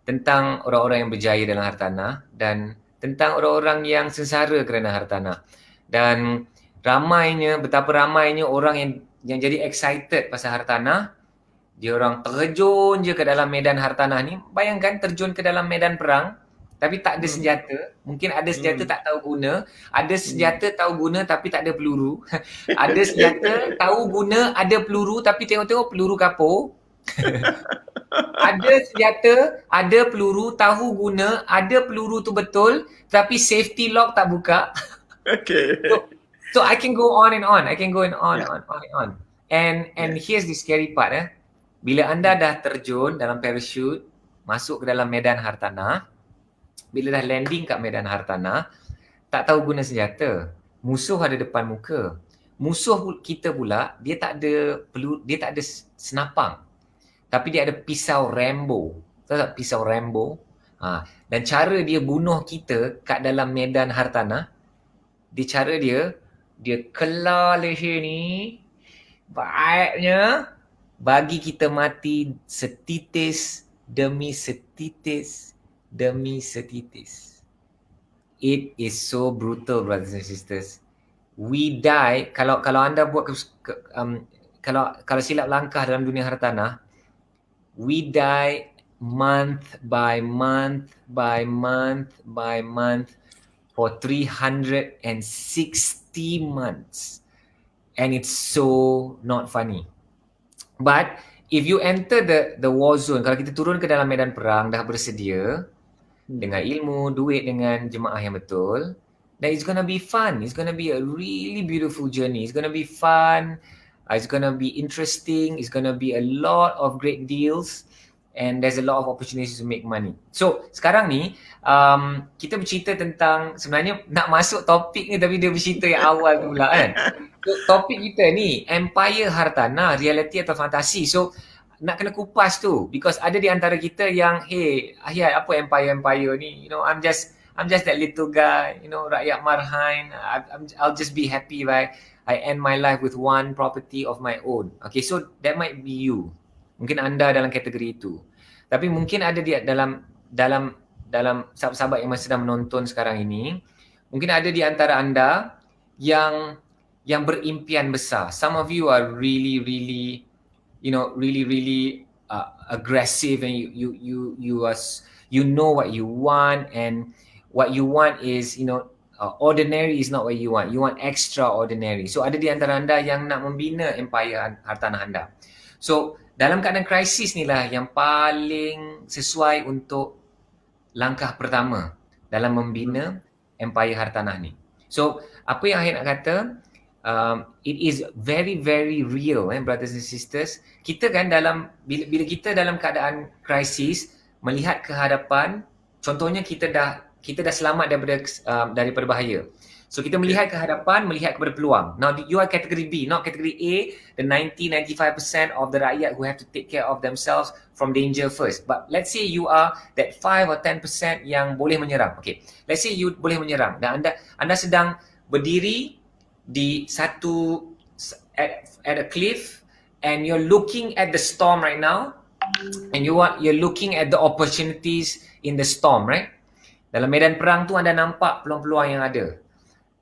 tentang orang-orang yang berjaya dalam hartanah dan tentang orang-orang yang sengsara kerana hartanah. Dan betapa ramainya orang yang jadi excited pasal hartanah. Dia orang terjun je ke dalam medan hartanah ni. Bayangkan terjun ke dalam medan perang tapi tak ada senjata. Mungkin ada senjata tak tahu guna, ada senjata tahu guna tapi tak ada peluru. Ada senjata tahu guna, ada peluru tapi tengok-tengok peluru kapur. Ada senjata, ada peluru, tahu guna, ada peluru tu betul tapi safety lock tak buka. Okay. So I can go on and on. I can go on and on. And here's the scary part. Bila anda dah terjun dalam parachute, masuk ke dalam medan hartanah, bila dah landing kat medan hartanah, tak tahu guna senjata. Musuh ada depan muka. Musuh kita pula, dia tak ada senapang. Tapi dia ada pisau Rambo. Tahu tak pisau Rambo? Dan cara dia bunuh kita kat dalam medan hartanah, dia kelar leher ni, baiknya bagi kita mati setitis demi setitis demi setitis. It is so brutal, brothers and sisters. We die, kalau anda buat kalau silap langkah dalam dunia hartanah, we die month by month by month by month for 360 months. And it's so not funny. But if you enter the war zone, kalau kita turun ke dalam medan perang, dah bersedia dengan ilmu, duit, dengan jemaah yang betul, then it's gonna be fun. It's gonna be a really beautiful journey. It's gonna be fun. It's gonna be interesting. It's gonna be a lot of great deals. And there's a lot of opportunities to make money. So sekarang ni kita bercerita tentang, sebenarnya nak masuk topik ni tapi dia bercerita yang awal tu pula kan. So, topik kita ni empire hartanah, reality atau fantasi. So nak kena kupas tu, because ada di antara kita yang, hey Ahyat, apa empire ni, you know, I'm just that little guy, you know, rakyat marhain. I'll just be happy if I end my life with one property of my own. Okay, so that might be you. Mungkin anda dalam kategori itu. Tapi mungkin ada di dalam sahabat-sahabat yang sedang menonton sekarang ini, mungkin ada di antara anda yang berimpian besar. Some of you are really aggressive, and you know what you want, and what you want is, you know, ordinary is not what you want. You want extraordinary. So ada di antara anda yang nak membina empire hartanah anda. So dalam keadaan krisis ni lah yang paling sesuai untuk langkah pertama dalam membina empire hartanah ni. So apa yang Ahyat nak kata, it is very very real, brothers and sisters. Kita kan bila kita dalam keadaan krisis, melihat ke hadapan, contohnya kita dah selamat daripada bahaya. So kita melihat ke hadapan, melihat kepada peluang. Now you are category B, not category A, the 90-95% of the rakyat who have to take care of themselves from danger first. But let's say you are that 5 or 10% yang boleh menyerang. Okay, let's say you boleh menyerang dan anda sedang berdiri di at a cliff, and you're looking at the storm right now, and you're looking at the opportunities in the storm, right? Dalam medan perang tu anda nampak peluang-peluang yang ada.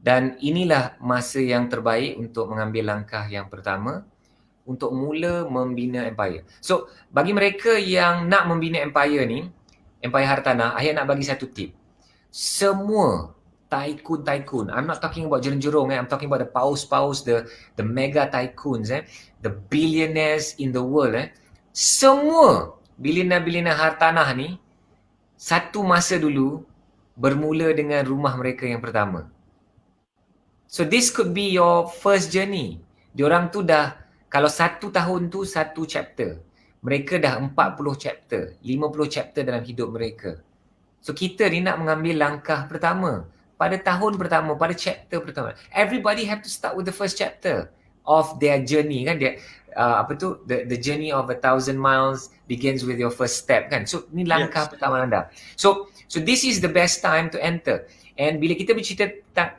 Dan inilah masa yang terbaik untuk mengambil langkah yang pertama untuk mula membina empire. So, bagi mereka yang nak membina empire ni, empire hartanah, Ahyat nak bagi satu tip. Semua tycoon, I'm not talking about jerung-jerung, I'm talking about the paus, the mega tycoons, the billionaires in the world, semua billionaire hartanah ni satu masa dulu bermula dengan rumah mereka yang pertama. So this could be your first journey. Diorang tu dah, kalau 1 tahun tu 1 chapter, mereka dah 40 chapter, 50 chapter dalam hidup mereka. So kita ni nak mengambil langkah pertama pada tahun pertama, pada chapter pertama. Everybody have to start with the first chapter of their journey, kan? Dia the journey of 1,000 miles begins with your first step, kan? So ni langkah pertama anda. So this is the best time to enter. And bila kita bercerita tentang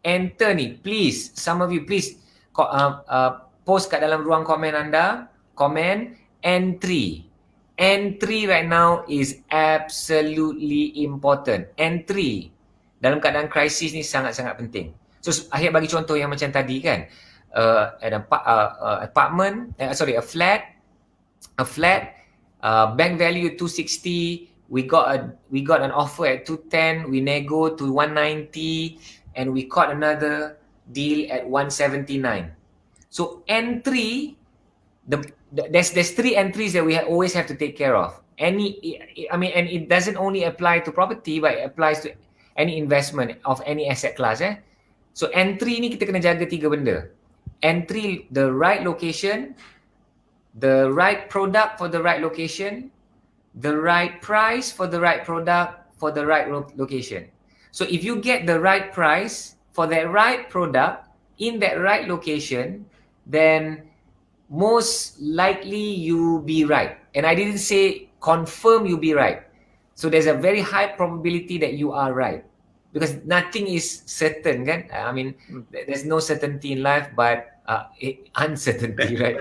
enter ni, please, some of you please post kat dalam ruang komen anda, komen entry. Entry right now is absolutely important. Entry dalam keadaan krisis ni sangat-sangat penting. So Ahyat bagi contoh yang macam tadi kan, a flat, bank value 260, we got an offer at 210, we nego to 190, and we caught another deal at 179. So entry, there's 3 entries that we always have to take care of. And it doesn't only apply to property, but it applies to any investment of any asset class. So entry ni kita kena jaga 3 benda. Entry, the right location, the right product for the right location, the right price for the right product for the right location. So if you get the right price for that right product in that right location, then most likely you be right. And I didn't say confirm you be right. So there's a very high probability that you are right. Because nothing is certain, kan? I mean, there's no certainty in life, but uncertainty, right?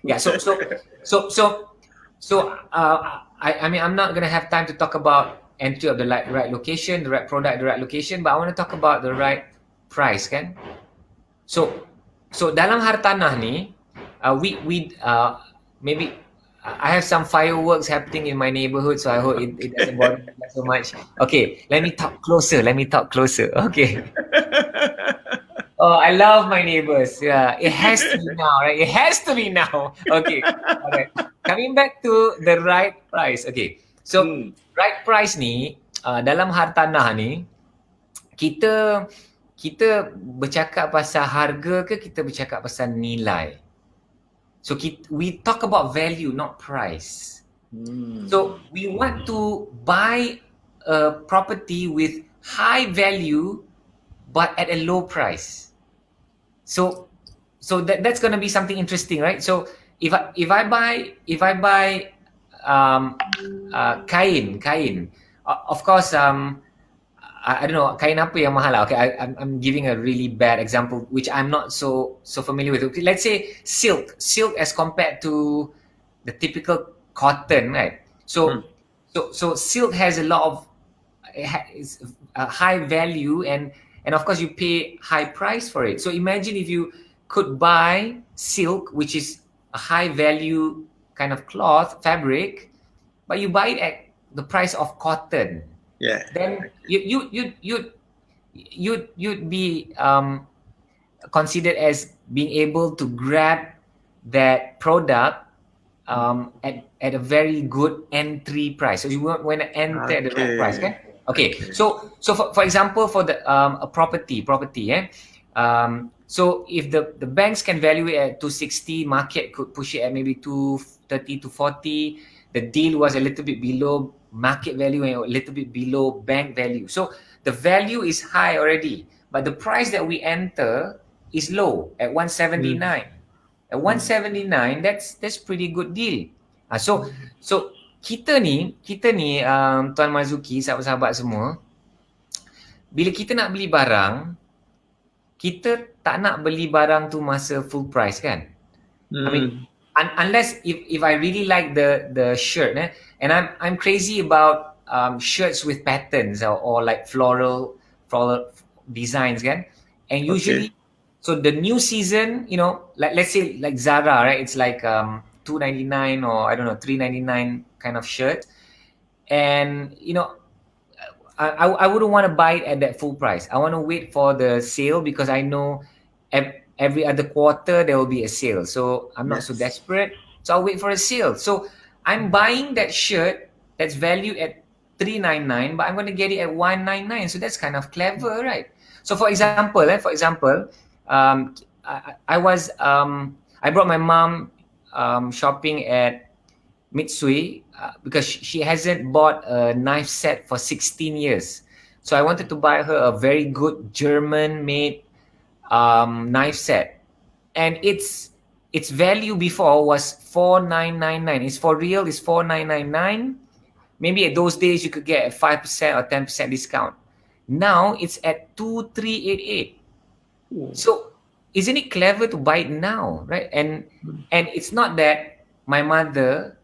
Yeah. I'm not gonna have time to talk about entry of the right location, the right product, the right location, but I want to talk about the right price, kan? So So dalam hartanah ni, we maybe I have some fireworks happening in my neighborhood, so I hope it doesn't bother you so much. Okay, let me talk closer. Let me talk closer. Okay. Oh, I love my neighbors. Yeah, it has to be now, right? It has to be now. Okay. All right. Coming back to the right price. Okay. So Hmm. right price ni dalam hartanah ni kita kita bercakap pasal harga ke kita bercakap pasal nilai? So we talk about value, not price. Hmm. So we want to buy a property with high value but at a low price. So that's going to be something interesting, right? So if I buy kain, of course I don't know kain apa yang mahal lah. Okay, I'm giving a really bad example which I'm not so familiar with. Okay, let's say silk as compared to the typical cotton, right? So silk has a lot of is a high value, and of course you pay high price for it. So imagine if you could buy silk, which is a high value kind of cloth fabric, but you buy it at the price of cotton. Yeah. Then you'd be considered as being able to grab that product at a very good entry price. So you want to enter at the right price, Okay. okay? Okay. So for example, for the a property, so if the banks can value it at 260, market could push it at maybe 230 to 40. The deal was a little bit below market value and a little bit below bank value. So the value is high already, but the price that we enter is low at 179. At 179, that's pretty good deal. So kita ni Tuan Marzuki, sahabat-sahabat semua, bila kita nak beli barang, kita tak nak beli barang tu masa full price kan? I mean, unless if I really like the shirt, and I'm crazy about shirts with patterns or like floral designs kan, and usually so the new season, like let's say like Zara, right? It's like $2.99 or I don't know $3.99 kind of shirt, and I wouldn't want to buy it at that full price. I want to wait for the sale because I know every other quarter there will be a sale. So I'm not so desperate. So I'll wait for a sale. So I'm buying that shirt that's valued at $3.99, but I'm going to get it at $1.99. So that's kind of clever, right? So for example, I brought my mom shopping at Mitsui because she hasn't bought a knife set for 16 years. So I wanted to buy her a very good German-made knife set, and its value before was 4,999. It's for real. It's 4,999. Maybe at those days you could get a 5% or 10% discount. Now it's at 2,388. So isn't it clever to buy it now, right? And it's not that my mother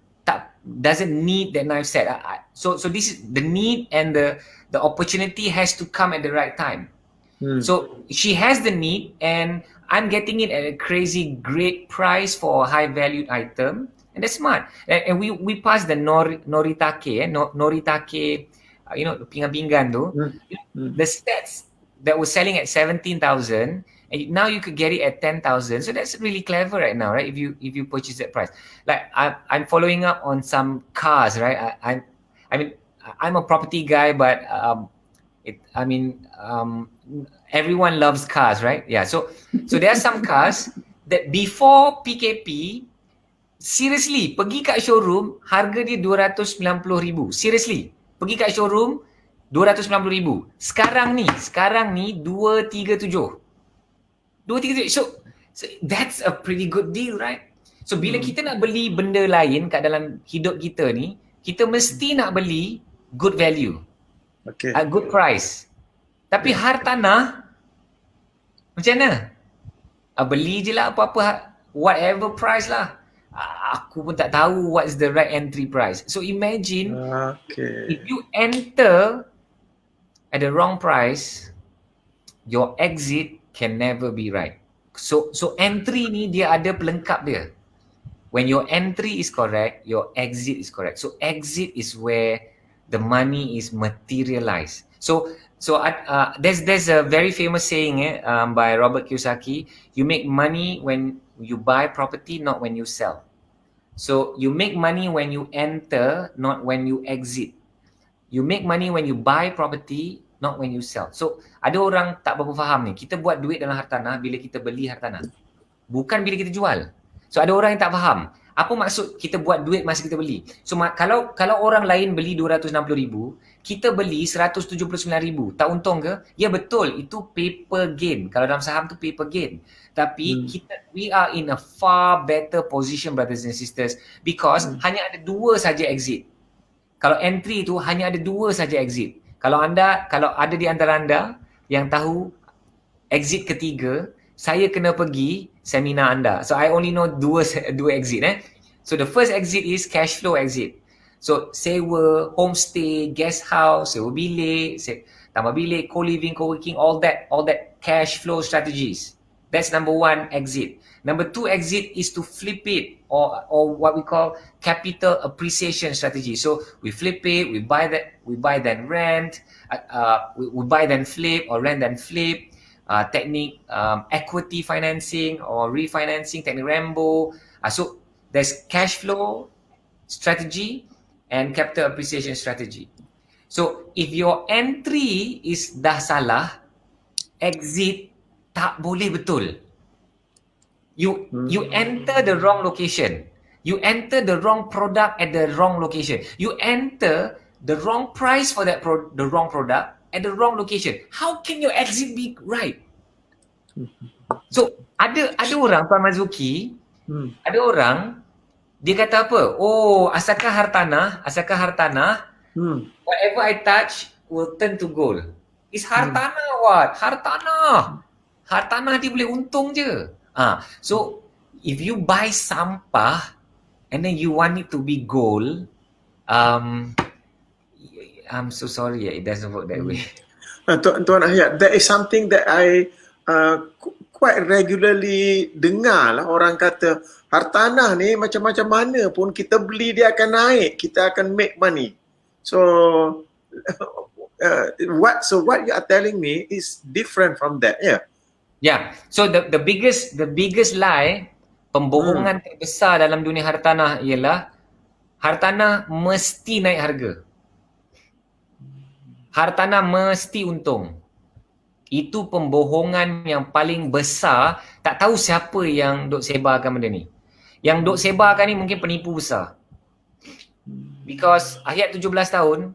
doesn't need that knife set. So this is the need, and the opportunity has to come at the right time. So she has the need, and I'm getting it at a crazy great price for a high valued item, and that's smart. And we passed the Noritake, Noritake, pinggan tu. The sets that was selling at 17,000, and now you could get it at 10,000. So that's really clever right now, right? If you purchase that price. Like I'm following up on some cars, right? I mean I'm a property guy, but everyone loves cars, right? Yeah. So there are some cars that before PKP, seriously, pergi kat showroom, harga dia 290,000. Seriously, pergi kat showroom 290,000. Sekarang ni 237. So that's a pretty good deal, right? So bila kita nak beli benda lain kat dalam hidup kita ni, kita mesti nak beli good value. A good price. Tapi hartanah macam mana? Beli je lah apa-apa, whatever price lah. Aku pun tak tahu what is the right entry price. So imagine if you enter at the wrong price, your exit can never be right. So entry ni dia ada pelengkap dia. When your entry is correct, your exit is correct. So exit is where the money is materialized. So there's a very famous saying by Robert Kiyosaki. You make money when you buy property, not when you sell. So you make money when you enter, not when you exit. You make money when you buy property, not when you sell. So ada orang tak berapa faham ni. Kita buat duit dalam hartanah bila kita beli hartanah, bukan bila kita jual. So ada orang yang tak faham. Apa maksud kita buat duit masa kita beli? So kalau orang lain beli 260,000, kita beli 179,000. Tak untung ke? Ya betul, itu paper gain. Kalau dalam saham tu paper gain. Tapi we are in a far better position, brothers and sisters, because hanya ada 2 saja exit. Kalau entry tu hanya ada 2 saja exit. Kalau ada di antara anda yang tahu exit ketiga, saya kena pergi seminar anda. So I only know dua exit. So the first exit is cash flow exit. So sewa, homestay, guest house, sewa bilik, tambah bilik, co-living, co-working, all that cash flow strategies. That's number 1 exit. Number 2 exit is to flip it, or what we call capital appreciation strategy. So we flip it, we buy then rent, we buy then flip, or rent then flip. Technique equity financing or refinancing, technique Rambo. So there's cash flow strategy and capital appreciation strategy. So if your entry is dah salah, exit tak boleh betul. You enter the wrong location. You enter the wrong product at the wrong location. You enter the wrong price for the wrong product at the wrong location. How can your exit be right? So ada orang, Tuan Mazuki, ada orang dia kata apa? Oh, asalkan hartanah, whatever I touch will turn to gold. It's hartanah what? Hartanah dia boleh untung je. So if you buy sampah and then you want it to be gold, I'm so sorry, it doesn't work that way. Tuan Ahyat, that is something that I quite regularly dengar lah orang kata hartanah ni macam-macam mana pun kita beli dia akan naik, kita akan make money. So what you are telling me is different from that, yeah. Yeah. So the biggest lie, pembohongan terbesar dalam dunia hartanah ialah hartanah mesti naik harga. Hartanah mesti untung. Itu pembohongan yang paling besar. Tak tahu siapa yang duk sebarkan benda ni. Yang duk sebarkan ni mungkin penipu besar. Because Ahyat 17 tahun,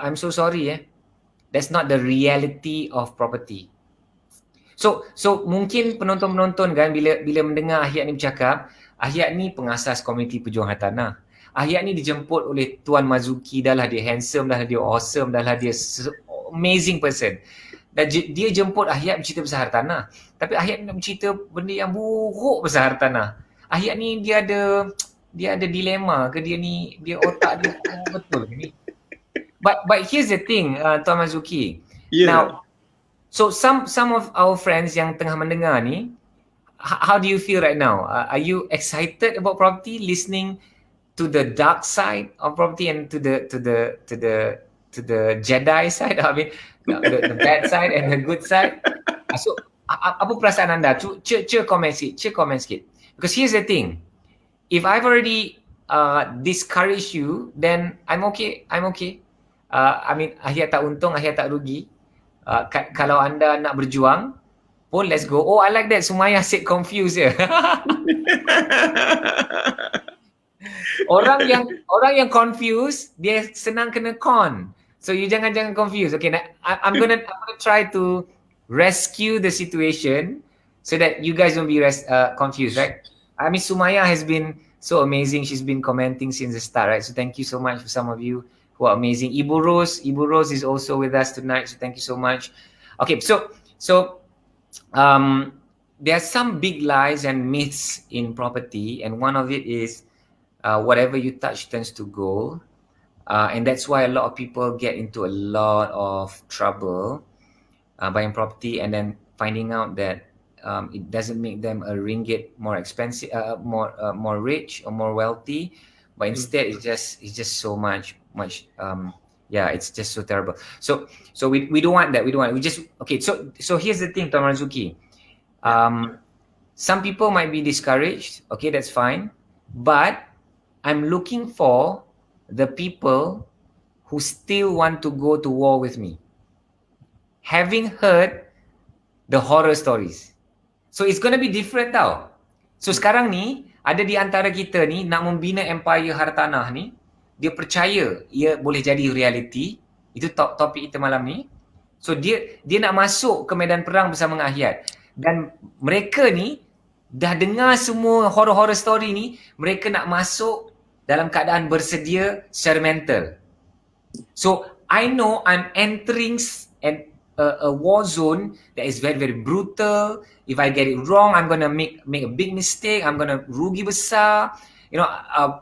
I'm so sorry that's not the reality of property. So mungkin penonton-penonton kan bila mendengar Ahyat ni bercakap, Ahyat ni pengasas komuniti pejuang hartanah. Ahyat ni dijemput oleh Tuan Mazuki, dah lah dia handsome, dah lah dia awesome, dah lah dia amazing person. Dan dia jemput Ahyat bercerita pasal hartanah. Tapi Ahyat nak bercerita benda yang buruk pasal hartanah. Ahyat ni dia ada dilema ke, dia otak dia betul ke ni? But here's the thing, Tuan Mazuki. Yeah. Now, so some of our friends yang tengah mendengar ni, how do you feel right now? Are you excited about property, listening to the dark side of property and to the Jedi side? I mean, the bad side and the good side. So apa perasaan anda? Cuba komen sikit. Because here's the thing. If I've already discouraged you, then I'm okay. I mean, Ahyat tak untung, Ahyat tak rugi. Kalau anda nak berjuang, pun let's go. Oh, I like that. Sumayya said confused je. Orang yang confused, dia senang kena con. So you jangan confused. Okay, I'm gonna try to rescue the situation so that you guys won't be confused, right? I mean, Sumayya has been so amazing. She's been commenting since the start, right? So thank you so much for some of you who are amazing. Ibu Rose is also with us tonight. So thank you so much. Okay, so there are some big lies and myths in property, and one of it is whatever you touch turns to gold. And that's why a lot of people get into a lot of trouble buying property and then finding out that it doesn't make them a ringgit more expensive, more rich or more wealthy, but instead it's just so much yeah, it's just so terrible. So we don't want that. We don't want it. We just okay. So here's the thing, Tuan Marzuki. Some people might be discouraged. Okay, that's fine. But I'm looking for the people who still want to go to war with me, having heard the horror stories. So it's gonna be different tau. So sekarang ni, ada di antara kita ni nak membina empire hartanah ni, dia percaya ia boleh jadi reality. Itu topik kita malam ni. So dia nak masuk ke medan perang bersama dengan Ahyat. Dan mereka ni dah dengar semua horror story ni, mereka nak masuk dalam keadaan bersedia secara mental. So I know I'm entering a war zone that is very, very brutal. If I get it wrong, I'm gonna make a big mistake. I'm gonna rugi besar. You know,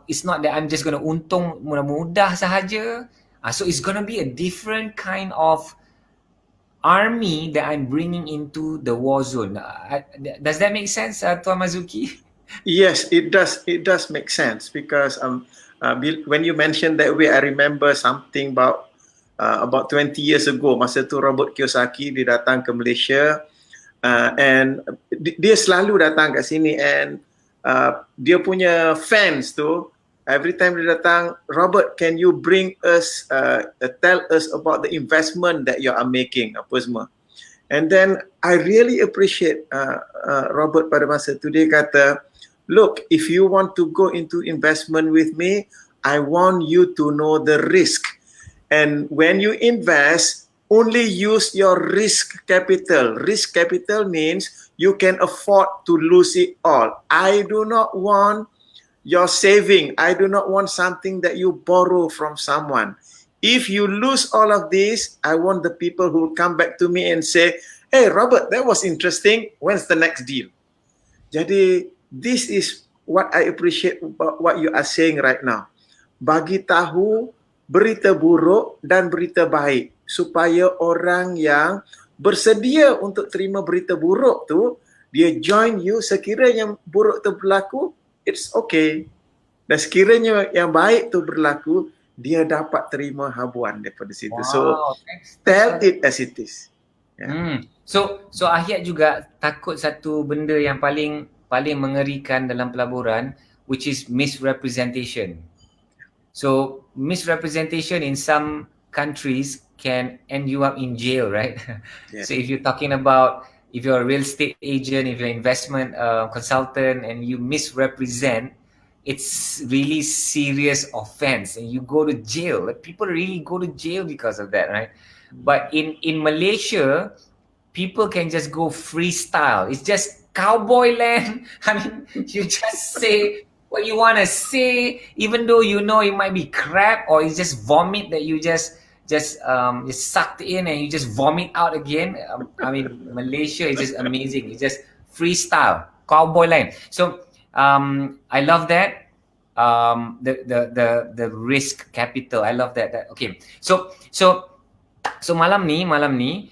it's not that I'm just gonna untung mudah-mudah sahaja. So it's gonna be a different kind of army that I'm bringing into the war zone. Does that make sense, Tuan Marzuki? Yes, it does. It does make sense because when you mentioned that way, I remember something about 20 years ago. Masa tu Robert Kiyosaki dia datang ke Malaysia, and dia selalu datang kat sini, and dia punya fans tu every time dia datang, Robert, can you bring us tell us about the investment that you are making apa semua. And then I really appreciate Robert pada masa tu dia kata, look, if you want to go into investment with me, I want you to know the risk. And when you invest, only use your risk capital. Risk capital means you can afford to lose it all. I do not want your saving. I do not want something that you borrow from someone. If you lose all of this, I want the people who will come back to me and say, hey, Robert, that was interesting. When's the next deal? Jadi, this is what I appreciate about what you are saying right now. Bagi tahu berita buruk dan berita baik supaya orang yang bersedia untuk terima berita buruk tu, dia join you. Sekiranya buruk tu berlaku, it's okay. Dan sekiranya yang baik tu berlaku, dia dapat terima habuan daripada situ. Wow, so tell it as it is. Yeah. So Ahyat juga takut satu benda yang paling mengerikan dalam pelaburan, which is misrepresentation. So misrepresentation in some countries can end you up in jail, right? Yeah. So if you're talking about, if you're a real estate agent, if you're an investment consultant and you misrepresent, it's really serious offense and you go to jail. Like, people really go to jail because of that, right? But in Malaysia, people can just go freestyle. It's just cowboy land. I mean, you just say what you want to say, even though you know it might be crap or it's just vomit that you just sucked in and you just vomit out again. I mean, Malaysia is just amazing. It's just freestyle, cowboy line. So I love that. The risk capital. I love that. Okay. So malam ni,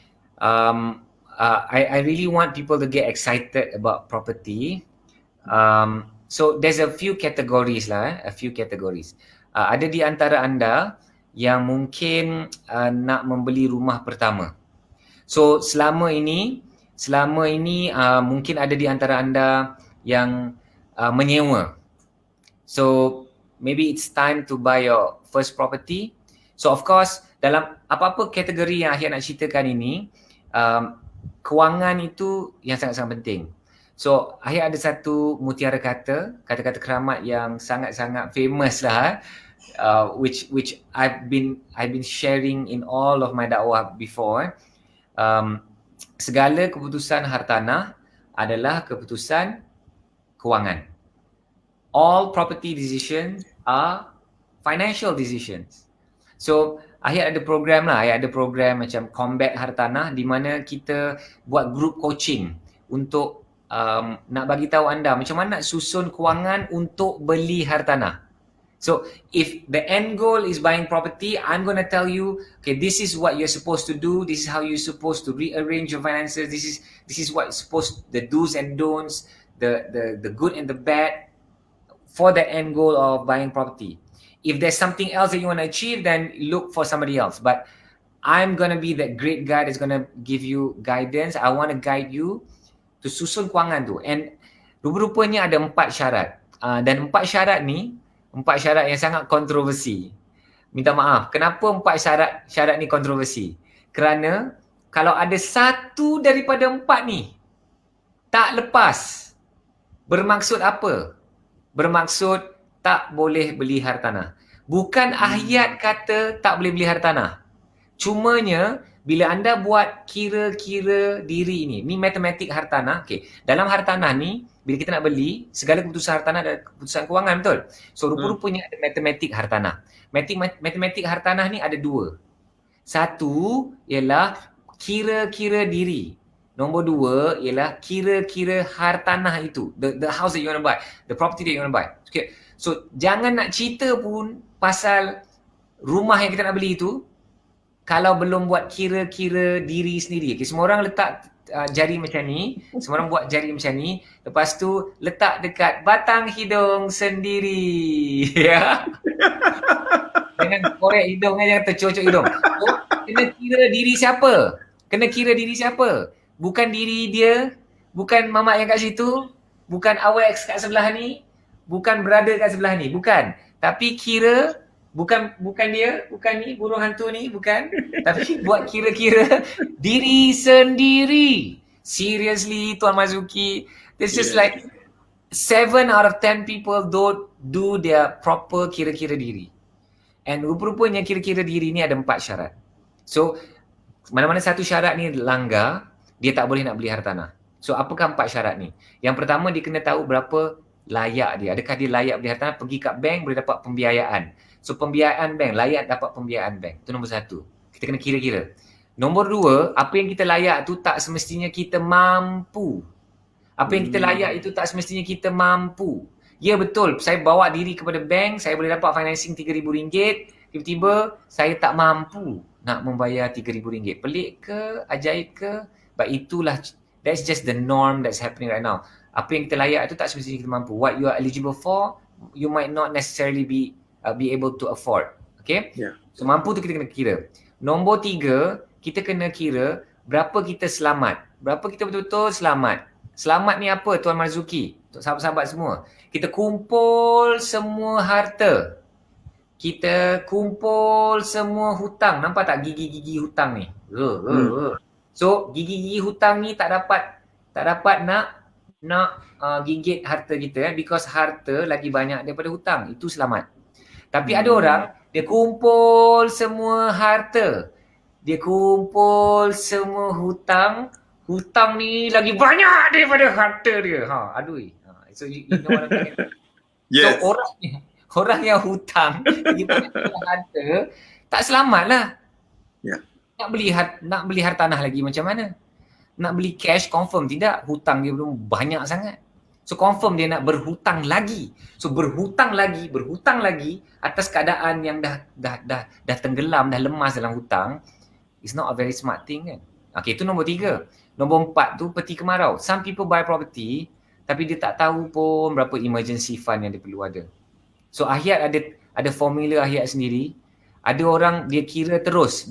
I really want people to get excited about property. So there's a few categories lah, a few categories. Ada di antara anda yang mungkin nak membeli rumah pertama. So selama ini mungkin ada di antara anda yang menyewa. So maybe it's time to buy your first property. So of course dalam apa-apa kategori yang Ahyat nak ceritakan ini, kewangan itu yang sangat-sangat penting. So Ahyat ada satu mutiara kata-kata keramat yang sangat-sangat famous lah, which I've been sharing in all of my dakwah before. Segala keputusan hartanah adalah keputusan kewangan. All property decisions are financial decisions. So Ahyat ada program macam Combat Hartanah, di mana kita buat group coaching untuk nak bagi tahu anda macam mana nak susun kewangan untuk beli hartanah. So if the end goal is buying property, I'm going to tell you, okay, this is what you're supposed to do. This is how you're supposed to rearrange your finances. This is what supposed, the do's and don'ts, the good and the bad for the end goal of buying property. If there's something else that you want to achieve, then look for somebody else. But I'm going to be that great guy that's going to give you guidance. I want to guide you to susun kewangan tu. And rupa-rupanya ada 4 syarat. Dan 4 syarat ni, 4 syarat yang sangat kontroversi. Minta maaf. Kenapa 4 syarat ni kontroversi? Kerana kalau ada satu daripada 4 ni tak lepas, bermaksud apa? Bermaksud tak boleh beli hartanah. Bukan ayat kata tak boleh beli hartanah. Cumanya bila anda buat kira-kira diri ni matematik hartanah. Okay. Dalam hartanah ni, bila kita nak beli, segala keputusan hartanah adalah keputusan kewangan, betul? So rupa-rupanya ada matematik hartanah. Matematik hartanah ni ada 2. Satu ialah kira-kira diri. Nombor 2 ialah kira-kira hartanah itu. The house that you want to buy. The property that you want to buy. Okay. So jangan nak cerita pun pasal rumah yang kita nak beli itu kalau belum buat kira-kira diri sendiri. Okay, semua orang letak jari macam ni, semua orang buat jari macam ni, lepas tu letak dekat batang hidung sendiri. Ya. Jangan korek hidung, jangan tercocok hidung. So, kena kira diri siapa? Kena kira diri siapa? Bukan diri dia, bukan mamak yang kat situ, bukan awak kat sebelah ni, bukan brother kat sebelah ni, bukan. Tapi kira bukan dia, bukan ni, burung hantu ni, bukan. Tapi buat kira-kira diri sendiri. Seriously, Tuan Marzuki, this is like 7 out of 10 people don't do their proper kira-kira diri. And rupa-rupanya kira-kira diri ni ada 4 syarat. So, mana-mana satu syarat ni langgar, dia tak boleh nak beli hartanah. So, apakah 4 syarat ni? Yang pertama, dia kena tahu berapa layak dia. Adakah dia layak beli hartanah? Pergi kat bank boleh dapat pembiayaan. So pembiayaan bank, layak dapat pembiayaan bank. Itu nombor 1. Kita kena kira-kira. Nombor 2, apa yang kita layak tu tak semestinya kita mampu. Apa yang kita layak itu tak semestinya kita mampu. Ya betul, saya bawa diri kepada bank, saya boleh dapat financing RM3,000, tiba-tiba saya tak mampu nak membayar RM3,000. Pelik ke? Ajaib ke? But itulah, that's just the norm that's happening right now. Apa yang kita layak itu tak semestinya kita mampu. What you are eligible for, you might not necessarily be able to afford. Okay? Yeah. So mampu tu kita kena kira. Nombor 3, kita kena kira berapa kita selamat. Berapa kita betul-betul selamat. Selamat ni apa Tuan Marzuki? Sahabat-sahabat semua. Kita kumpul semua harta. Kita kumpul semua hutang. Nampak tak gigi-gigi hutang ni? So gigi-gigi hutang ni tak dapat nak gigit harta kita because harta lagi banyak daripada hutang. Itu selamat. Tapi ada orang, dia kumpul semua harta. Dia kumpul semua hutang. Hutang ni lagi banyak daripada harta dia. Aduh. So you know what I'm saying? Yes. So orang yang hutang lagi banyak daripada harta, tak selamat lah. Yeah. Nak beli hartanah lagi macam mana? Nak beli cash confirm tidak. Hutang dia belum banyak sangat. So confirm dia nak berhutang lagi. So berhutang lagi atas keadaan yang dah tenggelam, dah lemas dalam hutang. It's not a very smart thing kan. Okay, itu nombor 3. Nombor 4 tu peti kemarau. Some people buy property tapi dia tak tahu pun berapa emergency fund yang dia perlu ada. So ayat ada formula ayat sendiri. Ada orang dia kira terus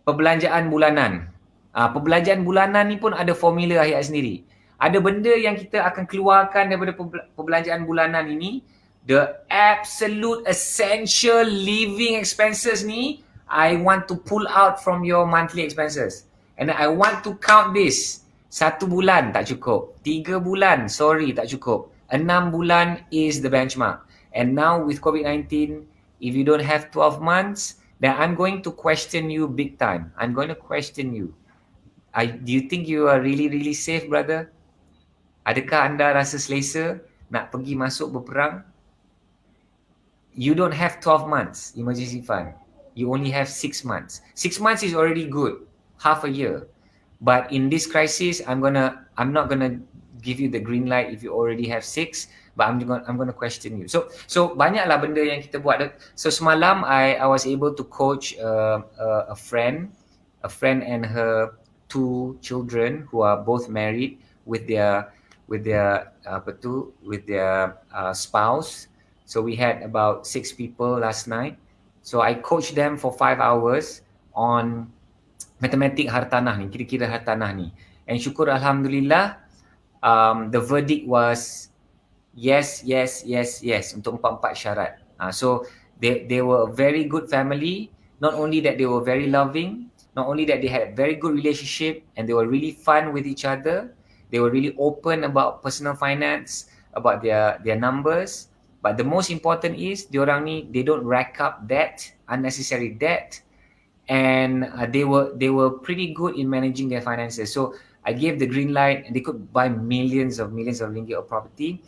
perbelanjaan bulanan. Perbelanjaan bulanan ni pun ada formula ayat sendiri. Ada benda yang kita akan keluarkan daripada perbelanjaan bulanan ini, the absolute essential living expenses ni, I want to pull out from your monthly expenses. And I want to count this. 1 bulan tak cukup. 3 bulan, sorry tak cukup. 6 bulan is the benchmark. And now with COVID-19, if you don't have 12 months, then I'm going to question you big time. I'm going to question you. Do you think you are really, really safe, brother? Adakah anda rasa selesa nak pergi masuk berperang? You don't have 12 months emergency fund. You only have 6 months. 6 months is already good. Half a year. But in this crisis, I'm not gonna give you the green light if you already have 6. but I'm going to question you. So banyaklah benda yang kita buat. So semalam I was able to coach a friend and her two children who are both married with their spouse. So we had about 6 people last night. So I coached them for 5 hours on matematik hartanah ni, kira-kira hartanah ni. And syukur alhamdulillah, the verdict was yes untuk empat-empat syarat. So they were a very good family. Not only that they were very loving, not only that they had a very good relationship and they were really fun with each other, they were really open about personal finance, about their numbers. But the most important is diorang ni, they don't rack up debt, unnecessary debt, and they were pretty good in managing their finances. So I gave the green light, and they could buy millions of ringgit of property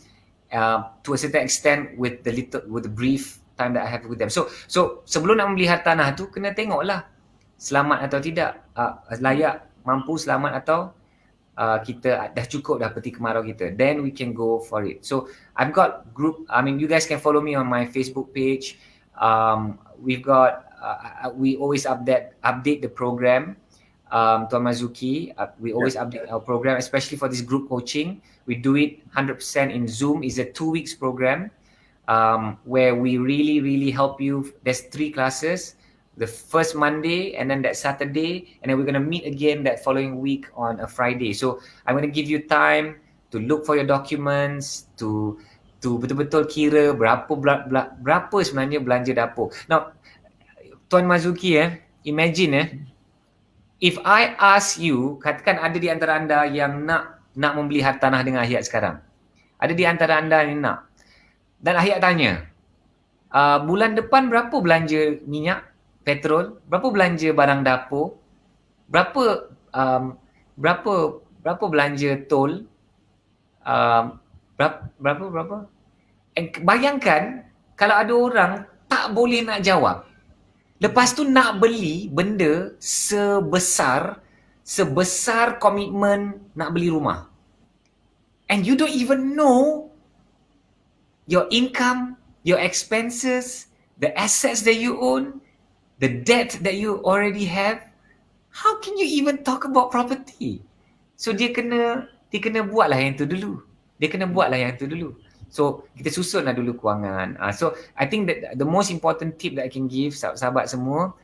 to a certain extent with the brief time that I have with them. So sebelum nak membeli hartanah tu, kena tengoklah selamat atau tidak, layak, mampu, selamat atau kita dah cukup dah peti kemarau kita. Then we can go for it. So I've got group, you guys can follow me on my Facebook page. We've got we always update the program. Tuan Mazuki, we always update our program, especially for this group coaching. We do it 100% in Zoom. It's a 2 weeks program where we really help you. There's 3 classes, the first Monday and then that Saturday, and then we're going to meet again that following week on a Friday. So I'm going to give you time to look for your documents, to betul-betul kira berapa sebenarnya belanja dapur. Now, Tuan Mazuki, imagine if I ask you, katakan ada di antara anda yang nak membeli hartanah dengan Ahyat sekarang. Ada di antara anda yang nak. Dan Ahyat tanya, bulan depan berapa belanja minyak, petrol, berapa belanja barang dapur, berapa belanja tol, berapa? And bayangkan kalau ada orang tak boleh nak jawab. Lepas tu nak beli benda sebesar komitmen nak beli rumah. And you don't even know your income, your expenses, the assets that you own, the debt that you already have. How can you even talk about property? So dia kena buatlah yang tu dulu. So kita susunlah dulu kewangan. So I think that the most important tip that I can give sahabat semua,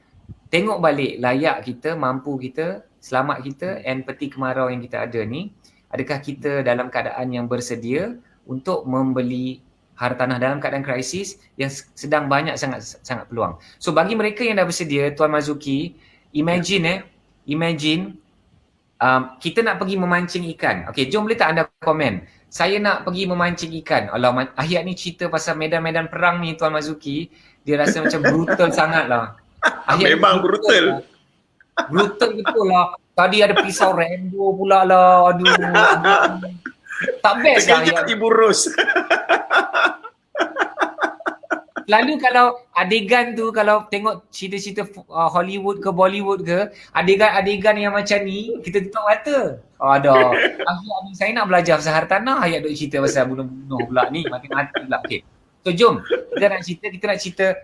tengok balik layak kita, mampu kita, selamat kita, and peti kemarau yang kita ada ni, adakah kita dalam keadaan yang bersedia untuk membeli hartanah dalam keadaan krisis yang sedang banyak sangat peluang. So bagi mereka yang dah bersedia, Tuan Mazuki, imagine kita nak pergi memancing ikan. Okay, jom boleh tak anda komen? Saya nak pergi memancing ikan. Allah, Ahyat ni cerita pasal medan-medan perang ni, Tuan Mazuki. Dia rasa macam brutal sangat lah. Memang brutal. Brutal betul lah. Tadi ada pisau Rambo pula lah. Aduh. Tak best lah. Terkejut Ibu Ros. Lalu kalau adegan tu, kalau tengok cerita-cerita Hollywood ke Bollywood ke, adegan yang macam ni, kita tutup mata. Ada. Saya nak belajar pasal hartanah, Ahyat duk cerita pasal bunuh-bunuh pula ni, mati-mati pula. Okay. So jom, kita nak cerita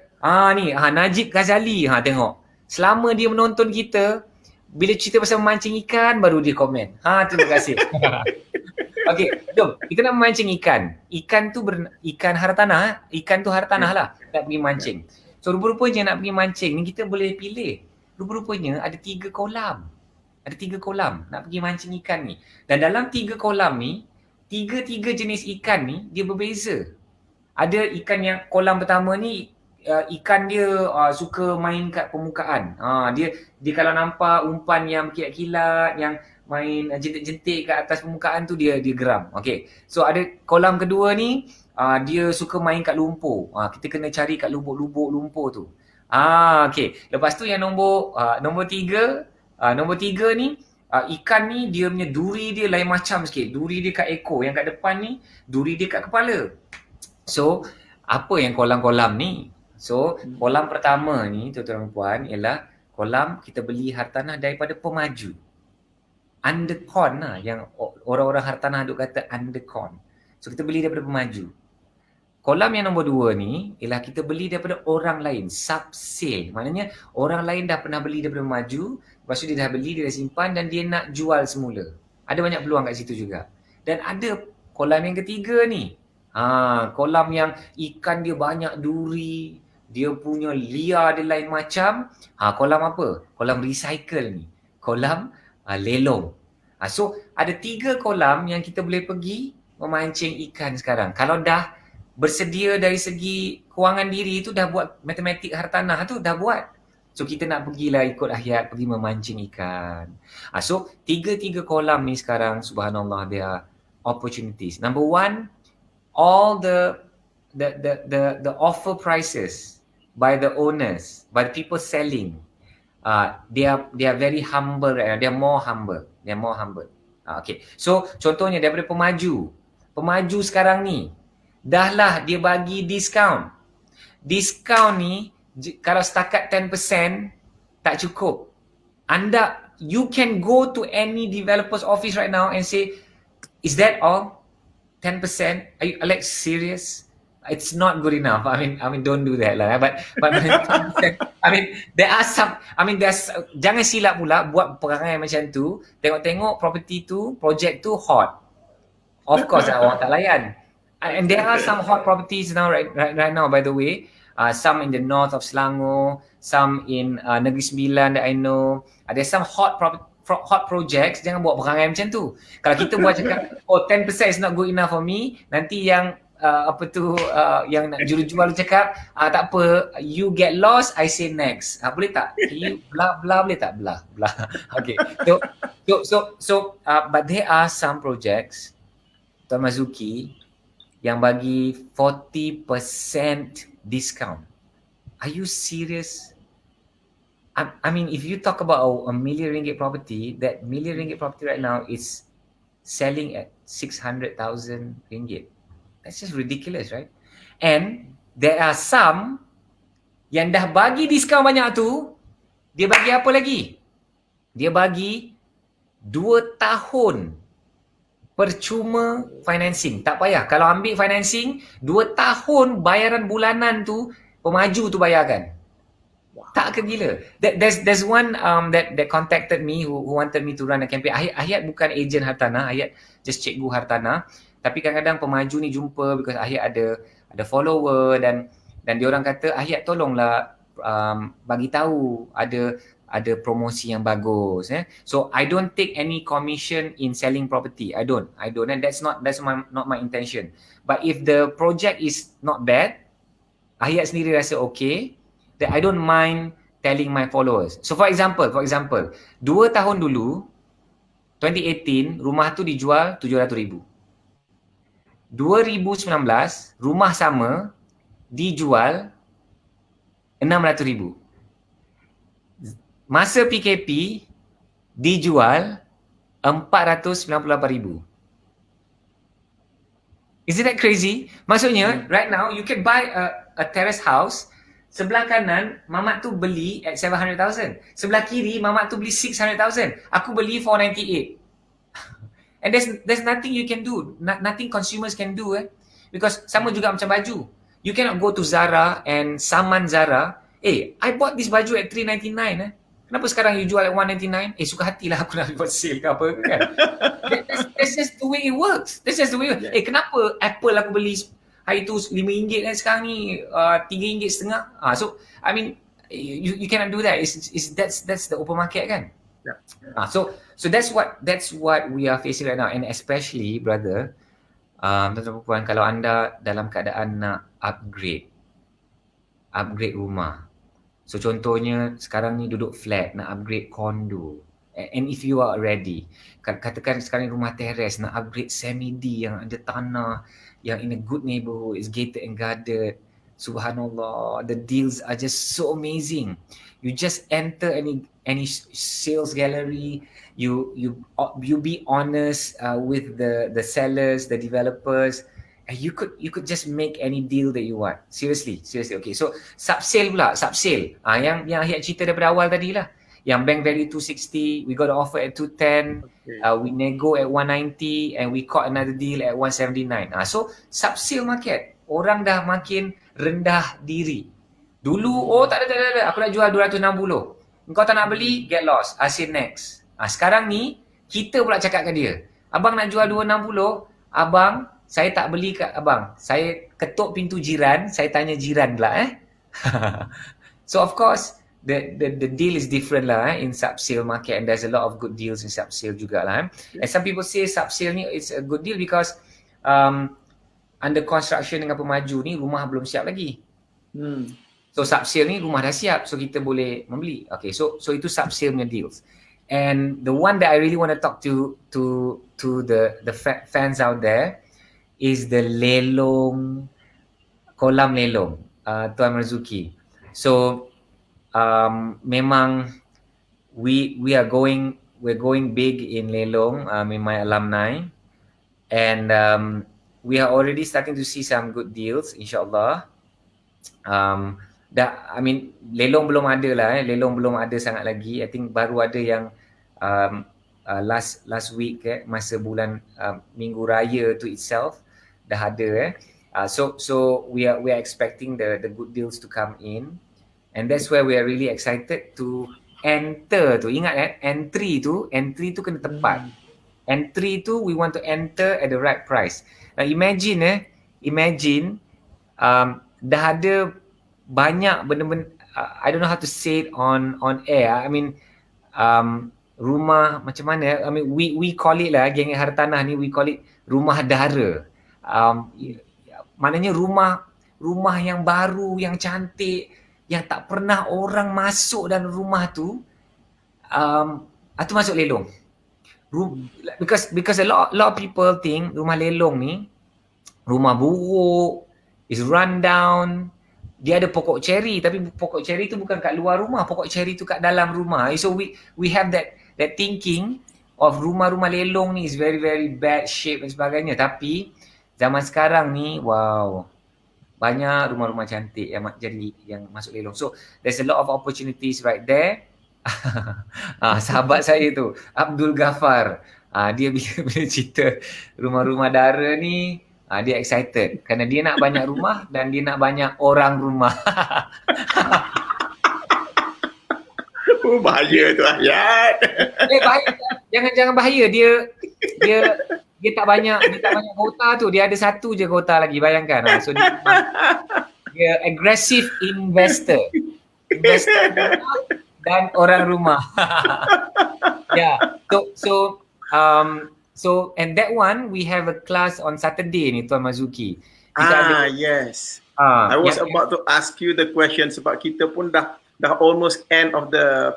Najib Ghazali. Tengok. Selama dia menonton kita, bila cerita pasal memancing ikan, baru dia komen. Terima kasih. Okey, jom. Kita nak memancing ikan. Ikan tu hartanah. Ikan tu hartanah lah. Nak pergi mancing. So rupa-rupanya nak pergi mancing ni kita boleh pilih. Rupa-rupanya ada 3 kolam. Ada 3 kolam nak pergi mancing ikan ni. Dan dalam 3 kolam ni, 3 jenis ikan ni dia berbeza. Ada ikan yang kolam pertama ni, ikan dia suka main kat permukaan. Dia kalau nampak umpan yang kilat-kilat, yang main jentik-jentik kat atas permukaan tu, dia geram. Okay. So ada kolam kedua ni, dia suka main kat lumpur. Kita kena cari kat lubuk-lubuk lumpur tu. Okay. Lepas tu yang nombor 3. Nombor 3 ni, ikan ni dia punya duri dia lain macam sikit. Duri dia kat ekor. Yang kat depan ni, duri dia kat kepala. So, apa yang kolam-kolam ni? So, kolam pertama ni, tuan-tuan dan puan, ialah kolam kita beli hartanah daripada pemaju. Undercon lah, yang orang-orang hartanah duk kata undercon. So kita beli daripada pemaju. Kolam yang nombor 2 ni ialah kita beli daripada orang lain, sub-sale. Maknanya orang lain dah pernah beli daripada Maju, lepas tu dia dah beli, dia dah simpan dan dia nak jual semula. Ada banyak peluang kat situ juga. Dan ada kolam yang ketiga ni. Kolam yang ikan dia banyak duri, dia punya liar dia lain macam. Kolam apa? Kolam recycle ni. Kolam lelong. So ada 3 kolam yang kita boleh pergi memancing ikan sekarang. Kalau dah bersedia dari segi kewangan diri tu, dah buat matematik hartanah tu, dah buat. So kita nak pergilah ikut ayat, pergi memancing ikan. So 3 kolam ni sekarang, subhanallah, there are opportunities. Number 1, all the offer prices by the owners, by the people selling, they are very humble. They are more humble. Okay. So contohnya daripada pemaju sekarang ni, dahlah dia bagi diskaun. Diskaun ni kalau setakat 10% tak cukup. You can go to any developer's office right now and say, is that all? 10%? Are you like serious? It's not good enough. I mean don't do that lah. But 10%, jangan silap pula buat perangai macam tu. Tengok property tu, project tu hot. Of course orang tak layan. And there are some hot properties now right now, by the way. Some in the north of Selangor, some in Negeri Sembilan that I know. There's some hot projects. Jangan buat perangai macam tu. Kalau kita buat cakap, 10% is not good enough for me, nanti yang yang nak jual cakap, tak apa, you get lost, I say next. Boleh tak? You blah boleh tak? Blah. Okay. So but there are some projects, Tuan Mazuki, yang bagi 40% discount. Are you serious? I mean, if you talk about a ringgit million property, that ringgit million property right now is selling at 600,000 ringgit. That's just ridiculous, right? And there are some yang dah bagi diskaun banyak tu, dia bagi apa lagi? Dia bagi 2 tahun percuma financing. Tak payah. Kalau ambil financing, 2 tahun bayaran bulanan tu, pemaju tu bayarkan. Tak ke gila? There's one that contacted me who wanted me to run a campaign. Ahyat bukan ejen hartanah, Ahyat just cikgu hartanah. Tapi kadang-kadang pemaju ni jumpa because Ahyat ada follower dan diorang kata, Ahyat tolonglah bagi tahu ada promosi yang bagus. So I don't take any commission in selling property. I don't, and that's not my intention. But if the project is not bad, Ahyat sendiri rasa okay, that I don't mind telling my followers. So for example, 2 tahun dulu, 2018, rumah tu dijual 700,000. 2019, rumah sama dijual 600,000. Masa PKP dijual 498,000. Isn't that crazy? Maksudnya, right now you can buy a terrace house. Sebelah kanan, Mamat tu beli at 700,000. Sebelah kiri, Mamat tu beli 600,000. Aku beli 498. And there's nothing you can do. Nothing consumers can do. Because sama juga macam baju. You cannot go to Zara and saman Zara. I bought this baju at 399. Kenapa sekarang you jual at 199? Suka hatilah aku nak buat sale ke apa kan. That's just the way it works. Kenapa Apple aku beli hari tu RM5 kan, sekarang ni RM3.50. So I mean you cannot do that. That's the open market kan. So that's what we are facing right now, and especially brother, tuan-tuan puan, kalau anda dalam keadaan nak upgrade rumah. So contohnya sekarang ni duduk flat, nak upgrade condo. And if you are ready, katakan sekarang ni rumah teres, nak upgrade semi-D yang ada tanah, yang in a good neighborhood, is gated and guarded. Subhanallah, the deals are just so amazing. You just enter any sales gallery, you be honest with the sellers, the developers. You could just make any deal that you want. Seriously. Okay, so sub-sale. Yang Ahyat cerita daripada awal tadi lah. Yang bank value 260, we got an offer at 210, we nego at 190, and we caught another deal at 179. So sub-sale market. orang dah makin rendah diri. Dulu, oh tak ada, aku nak jual 260. Engkau tak nak beli, get lost. Asin next. Sekarang ni, kita pula cakap ke dia. Abang nak jual 260, abang, saya tak beli kat abang. Saya ketuk pintu jiran, saya tanya jiran pula So of course, the deal is different lah in sub-sale market, and there's a lot of good deals in sub-sale jugalah. And some people say sub-sale ni it's a good deal because under construction dengan pemaju ni rumah belum siap lagi. So sub-sale ni rumah dah siap, so kita boleh membeli. Okay, so itu sub-sale punya deals. And the one that I really want to talk to the fans out there is the lelong, kolam lelong, Tuan Marzuki. So memang we're going big in lelong in my alumni, and we are already starting to see some good deals, insyaAllah. Lelong belum ada lah, lelong belum ada sangat lagi. I think baru ada yang last week masa bulan Minggu Raya tu itself dah ada so we are expecting the good deals to come in, and that's where we are really excited to enter tu. Ingat entry tu kena tepat. Entry tu we want to enter at the right price. Now imagine dah ada banyak benda-benda, I don't know how to say it on air. I mean rumah macam mana? I mean we call it lah, geng hartanah ni we call it rumah dara. Maknanya rumah yang baru, yang cantik, yang tak pernah orang masuk dalam rumah tu, itu masuk lelong. Because a lot of people think rumah lelong ni rumah buruk, is run down. Dia ada pokok cherry, tapi pokok cherry tu bukan kat luar rumah, pokok cherry tu kat dalam rumah. So we have that thinking of rumah-rumah lelong ni is very very bad shape dan sebagainya. Tapi zaman sekarang ni, wow, banyak rumah-rumah cantik yang masuk lelong. So there's a lot of opportunities right there. Sahabat saya tu, Abdul Ghaffar, dia bila cerita rumah-rumah dara ni, dia excited kerana dia nak banyak rumah dan dia nak banyak orang rumah. Bahaya tu ayat. Bahaya. Jangan bahaya. Dia tak banyak kota tu. Dia ada satu je kota lagi, bayangkan. So dia aggressive investor dan orang rumah. So and that one we have a class on Saturday ni, Tuan Marzuki. Yes. I was about to ask you the question sebab kita pun dah almost end of the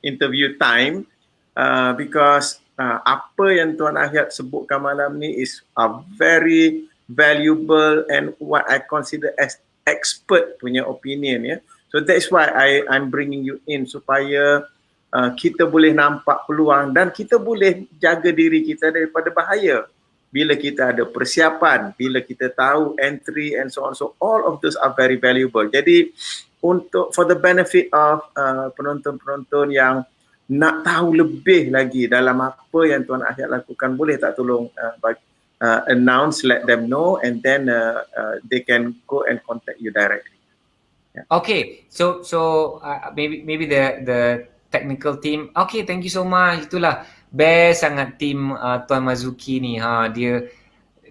interview time, because apa yang Tuan Ahyat sebutkan malam ni is a very valuable and what I consider as expert punya opinion ya. So that's why I'm bringing you in supaya kita boleh nampak peluang dan kita boleh jaga diri kita daripada bahaya bila kita ada persiapan, bila kita tahu entry and so on. So all of those are very valuable. Jadi for the benefit of penonton-penonton yang nak tahu lebih lagi dalam apa yang Tuan Ahyat lakukan, boleh tak tolong announce, let them know, and then they can go and contact you directly. Okay, so maybe the technical team. Okay, thank you so much. Itulah best sangat team Tuan Marzuki ni.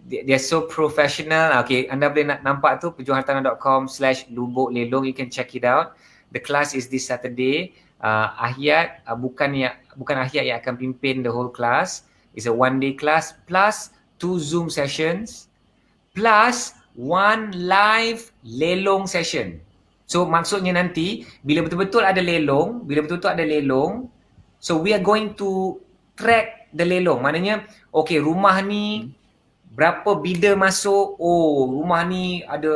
They're so professional. Okay, anda boleh nampak tu pejuanghartanah.com/lubuk lelong. You can check it out. The class is this Saturday. Ahyat bukan Ahyat yang akan pimpin the whole class. It's a one day class plus 2 Zoom sessions plus 1 live lelong session. So maksudnya nanti bila betul-betul ada lelong, so we are going to track the lelong. Maknanya okay, rumah ni berapa bidder masuk? Oh, rumah ni ada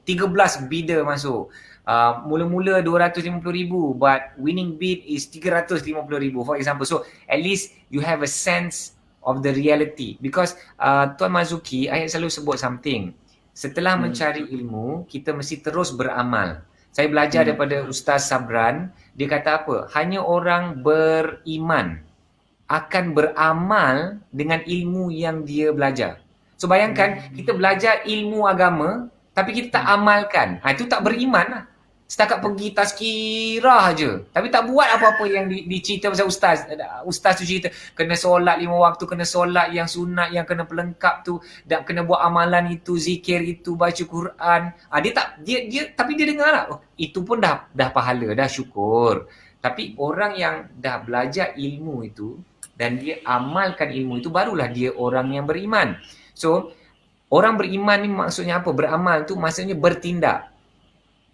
13 bidder masuk. Mula-mula 250,000 but winning bid is 350,000 for example. So at least you have a sense of the reality, because Tuan Marzuki, I selalu sebut something. Setelah mencari ilmu, kita mesti terus beramal. Saya belajar daripada Ustaz Sabran, dia kata apa? Hanya orang beriman akan beramal dengan ilmu yang dia belajar. So So bayangkan kita belajar ilmu agama tapi kita tak amalkan. Itu tak beriman lah. Setakat pergi tazkirah je. Tapi tak buat apa-apa yang dicerita pasal ustaz. Ustaz tu cerita kena solat 5 waktu, kena solat yang sunat, yang kena pelengkap tu, dan kena buat amalan itu, zikir itu, baca Quran. Tapi dia dengar lah. Oh, itu pun dah pahala, dah syukur. Tapi orang yang dah belajar ilmu itu dan dia amalkan ilmu itu, barulah dia orang yang beriman. So, orang beriman ni maksudnya apa? Beramal tu maksudnya bertindak.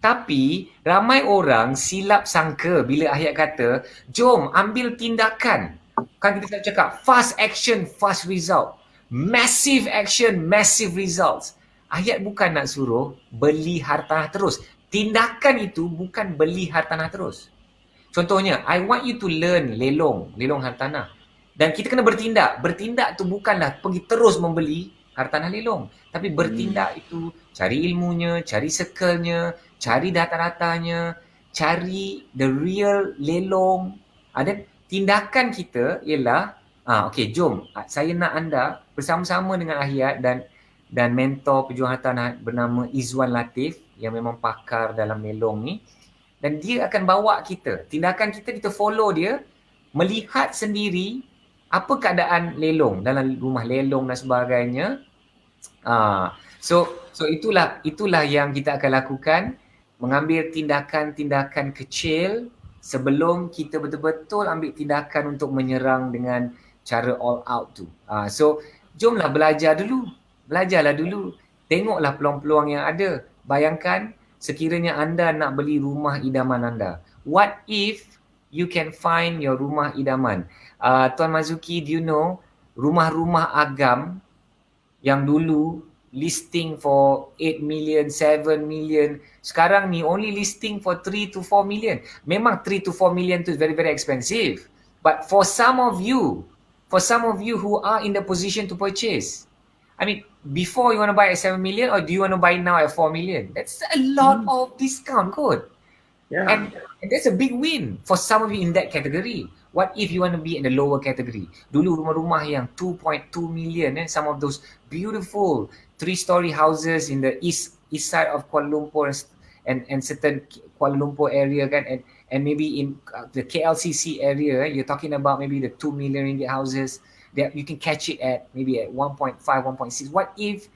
Tapi ramai orang silap sangka bila ayat kata, jom ambil tindakan. Kan kita selalu cakap, fast action, fast result. Massive action, massive results. Ayat bukan nak suruh beli hartanah terus. Tindakan itu bukan beli hartanah terus. Contohnya, I want you to learn lelong hartanah. Dan kita kena bertindak. Bertindak tu bukanlah pergi terus membeli hartanah lelong. Tapi bertindak itu cari ilmunya, cari circle-nya, cari data-datanya, cari the real lelong. Dan tindakan kita ialah, okey, jom saya nak anda bersama-sama dengan Ahiyat dan mentor pejuang hartanah bernama Izwan Latif yang memang pakar dalam lelong ni. Dan dia akan bawa kita, tindakan kita follow dia, melihat sendiri apa keadaan lelong dalam rumah lelong dan sebagainya. So itulah yang kita akan lakukan, mengambil tindakan-tindakan kecil sebelum kita betul-betul ambil tindakan untuk menyerang dengan cara all out tu. So jomlah belajarlah dulu, tengoklah peluang-peluang yang ada. Bayangkan sekiranya anda nak beli rumah idaman anda, what if you can find your rumah idaman? Tuan Mazuki, do you know rumah-rumah agam yang dulu listing for 8 million, 7 million, sekarang ni only listing for 3 to 4 million. Memang 3 to 4 million tu very very expensive, but for some of you who are in the position to purchase, I mean, before you want to buy at 7 million, or do you want to buy now at 4 million? That's a lot of discount, kot. Yeah. And that's a big win for some of you in that category. What if you want to be in the lower category? Dulu rumah-rumah yang 2.2 million, some of those beautiful 3-story houses in the east side of Kuala Lumpur and certain Kuala Lumpur area, kan, and maybe in the KLCC area, you're talking about maybe the 2 million ringgit houses that you can catch it at maybe at 1.5, 1.6. What if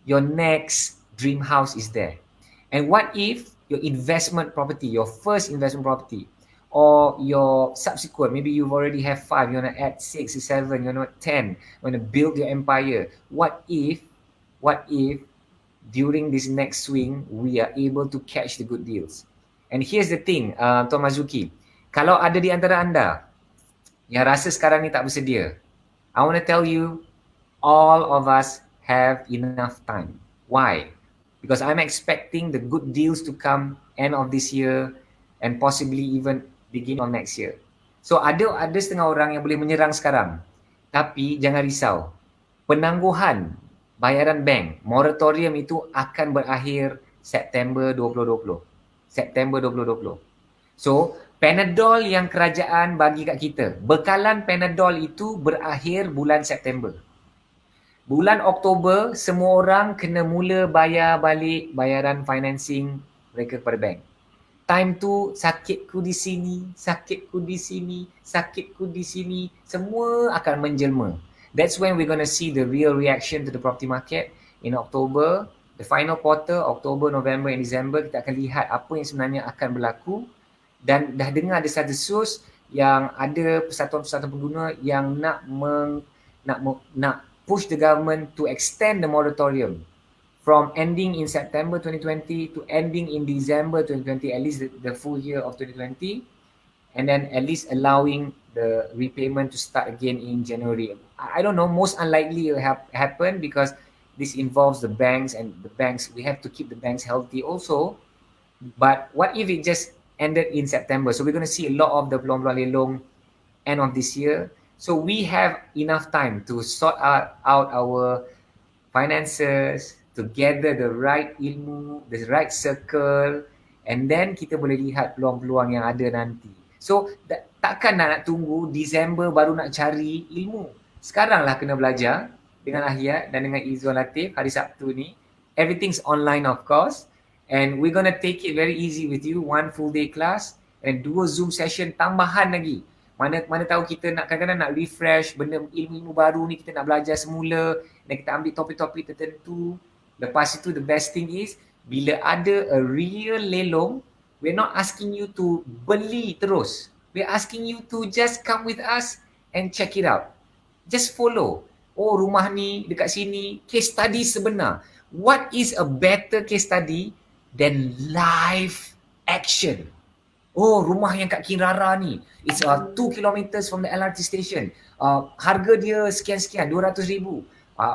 your next dream house is there? And what if your investment property, your first investment property, or your subsequent, maybe you've already have 5, you want to add 6 or 7, you want to 10, you want to build your empire. What if during this next swing, we are able to catch the good deals? And here's the thing, Tuan Mazuki, kalau ada di antara anda yang rasa sekarang ni tak bersedia, I want to tell you, all of us have enough time. Why? Because I'm expecting the good deals to come end of this year and possibly even beginning of next year. So ada setengah orang yang boleh menyerang sekarang. Tapi jangan risau. Penangguhan bayaran bank, moratorium itu akan berakhir September 2020. September 2020. So, Panadol yang kerajaan bagi kat kita, bekalan Panadol itu berakhir bulan September. Bulan Oktober, semua orang kena mula bayar balik bayaran financing mereka kepada bank. Time tu, sakitku di sini, sakitku di sini, sakitku di sini, semua akan menjelma. That's when we're going to see the real reaction to the property market in October. The final quarter, October, November and December, kita akan lihat apa yang sebenarnya akan berlaku. Dan dah dengar desas-desus yang ada persatuan-persatuan pengguna yang nak push the government to extend the moratorium from ending in September 2020 to ending in December 2020, at least the full year of 2020, and then at least allowing the repayment to start again in January. I don't know, most unlikely it will happen because this involves the banks, and the banks, we have to keep the banks healthy also. But what if it just ended in September? So we're going to see a lot of the peluang-peluang lelong end of this year. So we have enough time to sort out our finances, to gather the right ilmu, the right circle, and then kita boleh lihat peluang-peluang yang ada nanti. So takkan nak tunggu Disember baru nak cari ilmu. Sekaranglah kena belajar dengan Ahyat dan dengan Izzuan Latif hari Sabtu ni. Everything's online of course. And we're gonna take it very easy with you. One full day class and 2 Zoom session tambahan lagi. Mana tahu kita nak kadang-kadang nak refresh benda ilmu-ilmu baru ni, kita nak belajar semula dan kita ambil topik-topik tertentu. Lepas itu the best thing is bila ada a real lelong, we're not asking you to beli terus. We're asking you to just come with us and check it out. Just follow. Oh, rumah ni dekat sini, case study sebenar. What is a better case study than live action? Oh, rumah yang kat Kirara ni, it's 2 kilometers from the LRT station. Harga dia sekian-sekian, 200,000.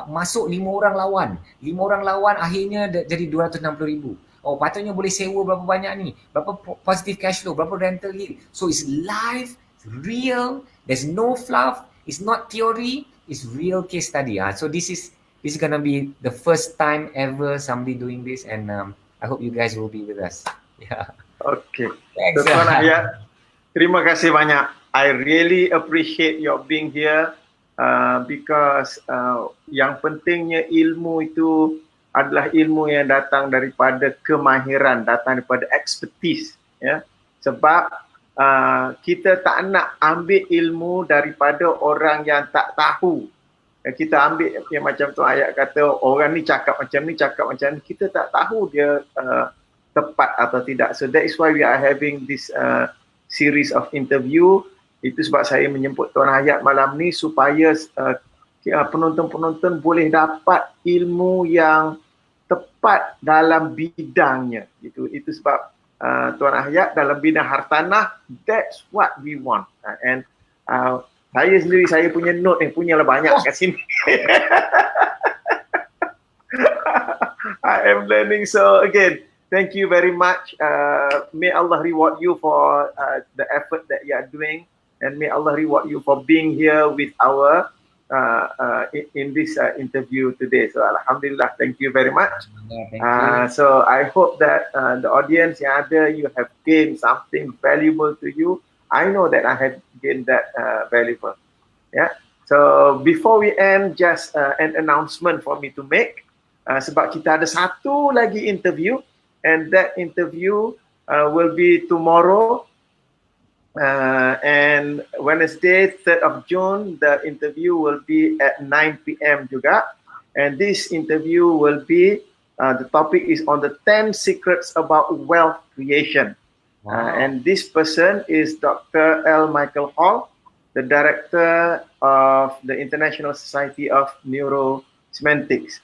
Masuk 5 orang lawan. 5 orang lawan akhirnya jadi 260,000. Oh, patutnya boleh sewa berapa banyak ni? Berapa positive cash flow? Berapa rental yield? So it's live, real, there's no fluff, it's not theory, it's real case study. So this is gonna be the first time ever somebody doing this, and I hope you guys will be with us. Yeah. Okay. Thanks. Tuan Ahyat, terima kasih banyak. I really appreciate your being here because yang pentingnya ilmu itu adalah ilmu yang datang daripada kemahiran, datang daripada expertise. Ya. Sebab kita tak nak ambil ilmu daripada orang yang tak tahu. Kita ambil yang macam tu ayat kata orang ni cakap macam ni, cakap macam ni, kita tak tahu dia tepat atau tidak. So that is why we are having this series of interview. Itu sebab saya menjemput Tuan Ahyat malam ni supaya penonton-penonton boleh dapat ilmu yang tepat dalam bidangnya. Itu sebab Tuan Ahyat dalam bidang hartanah, that's what we want. And saya sendiri, saya punya note punyalah banyak kat sini. I am learning. So again, thank you very much. May Allah reward you for the effort that you are doing, and may Allah reward you for being here with our in this interview today. So Alhamdulillah, thank you very much. Thank you. So I hope that the audience yang ada, you have gained something valuable to you. I know that I have gained that valuable. Yeah. So before we end, just an announcement for me to make. Sebab kita ada satu lagi interview, and that interview will be tomorrow and Wednesday 3rd of June. The interview will be at 9 p.m. juga, and this interview will be the topic is on the 10 secrets about wealth creation. Wow. And this person is Dr. L. Michael Hall, the director of the International Society of Neurosemantics.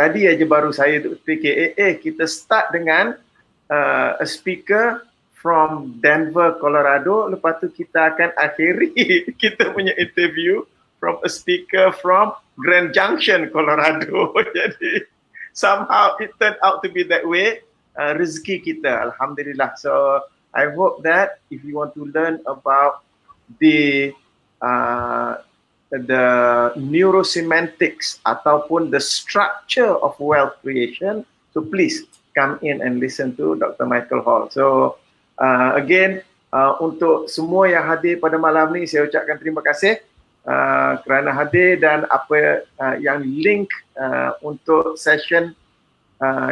Tadi aja baru saya fikir, kita start dengan a speaker from Denver, Colorado. Lepas tu kita akan akhiri kita punya interview from a speaker from Grand Junction, Colorado. Jadi somehow it turned out to be that way. Rezeki kita, Alhamdulillah. So I hope that if you want to learn about the neurosemantics ataupun the structure of wealth creation, so please come in and listen to Dr. Michael Hall. So again, untuk semua yang hadir pada malam ni, saya ucapkan terima kasih kerana hadir, dan apa yang link untuk session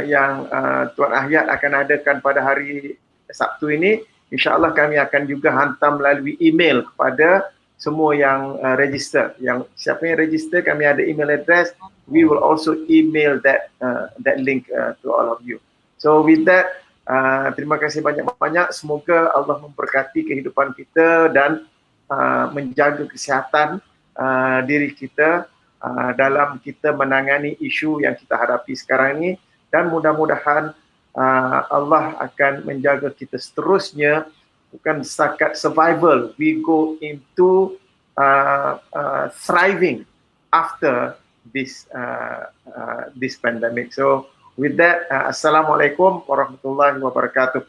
yang Tuan Ahyat akan adakan pada hari Sabtu ini, insya-Allah kami akan juga hantar melalui email kepada semua yang register. Yang siapa yang register, kami ada email address. We will also email that link to all of you. So with that, terima kasih banyak-banyak. Semoga Allah memberkati kehidupan kita dan menjaga kesihatan diri kita dalam kita menangani isu yang kita hadapi sekarang ini. Dan mudah-mudahan Allah akan menjaga kita seterusnya, bukan setakat survival, we go into thriving after this pandemic. So with that, Assalamualaikum warahmatullahi wabarakatuh.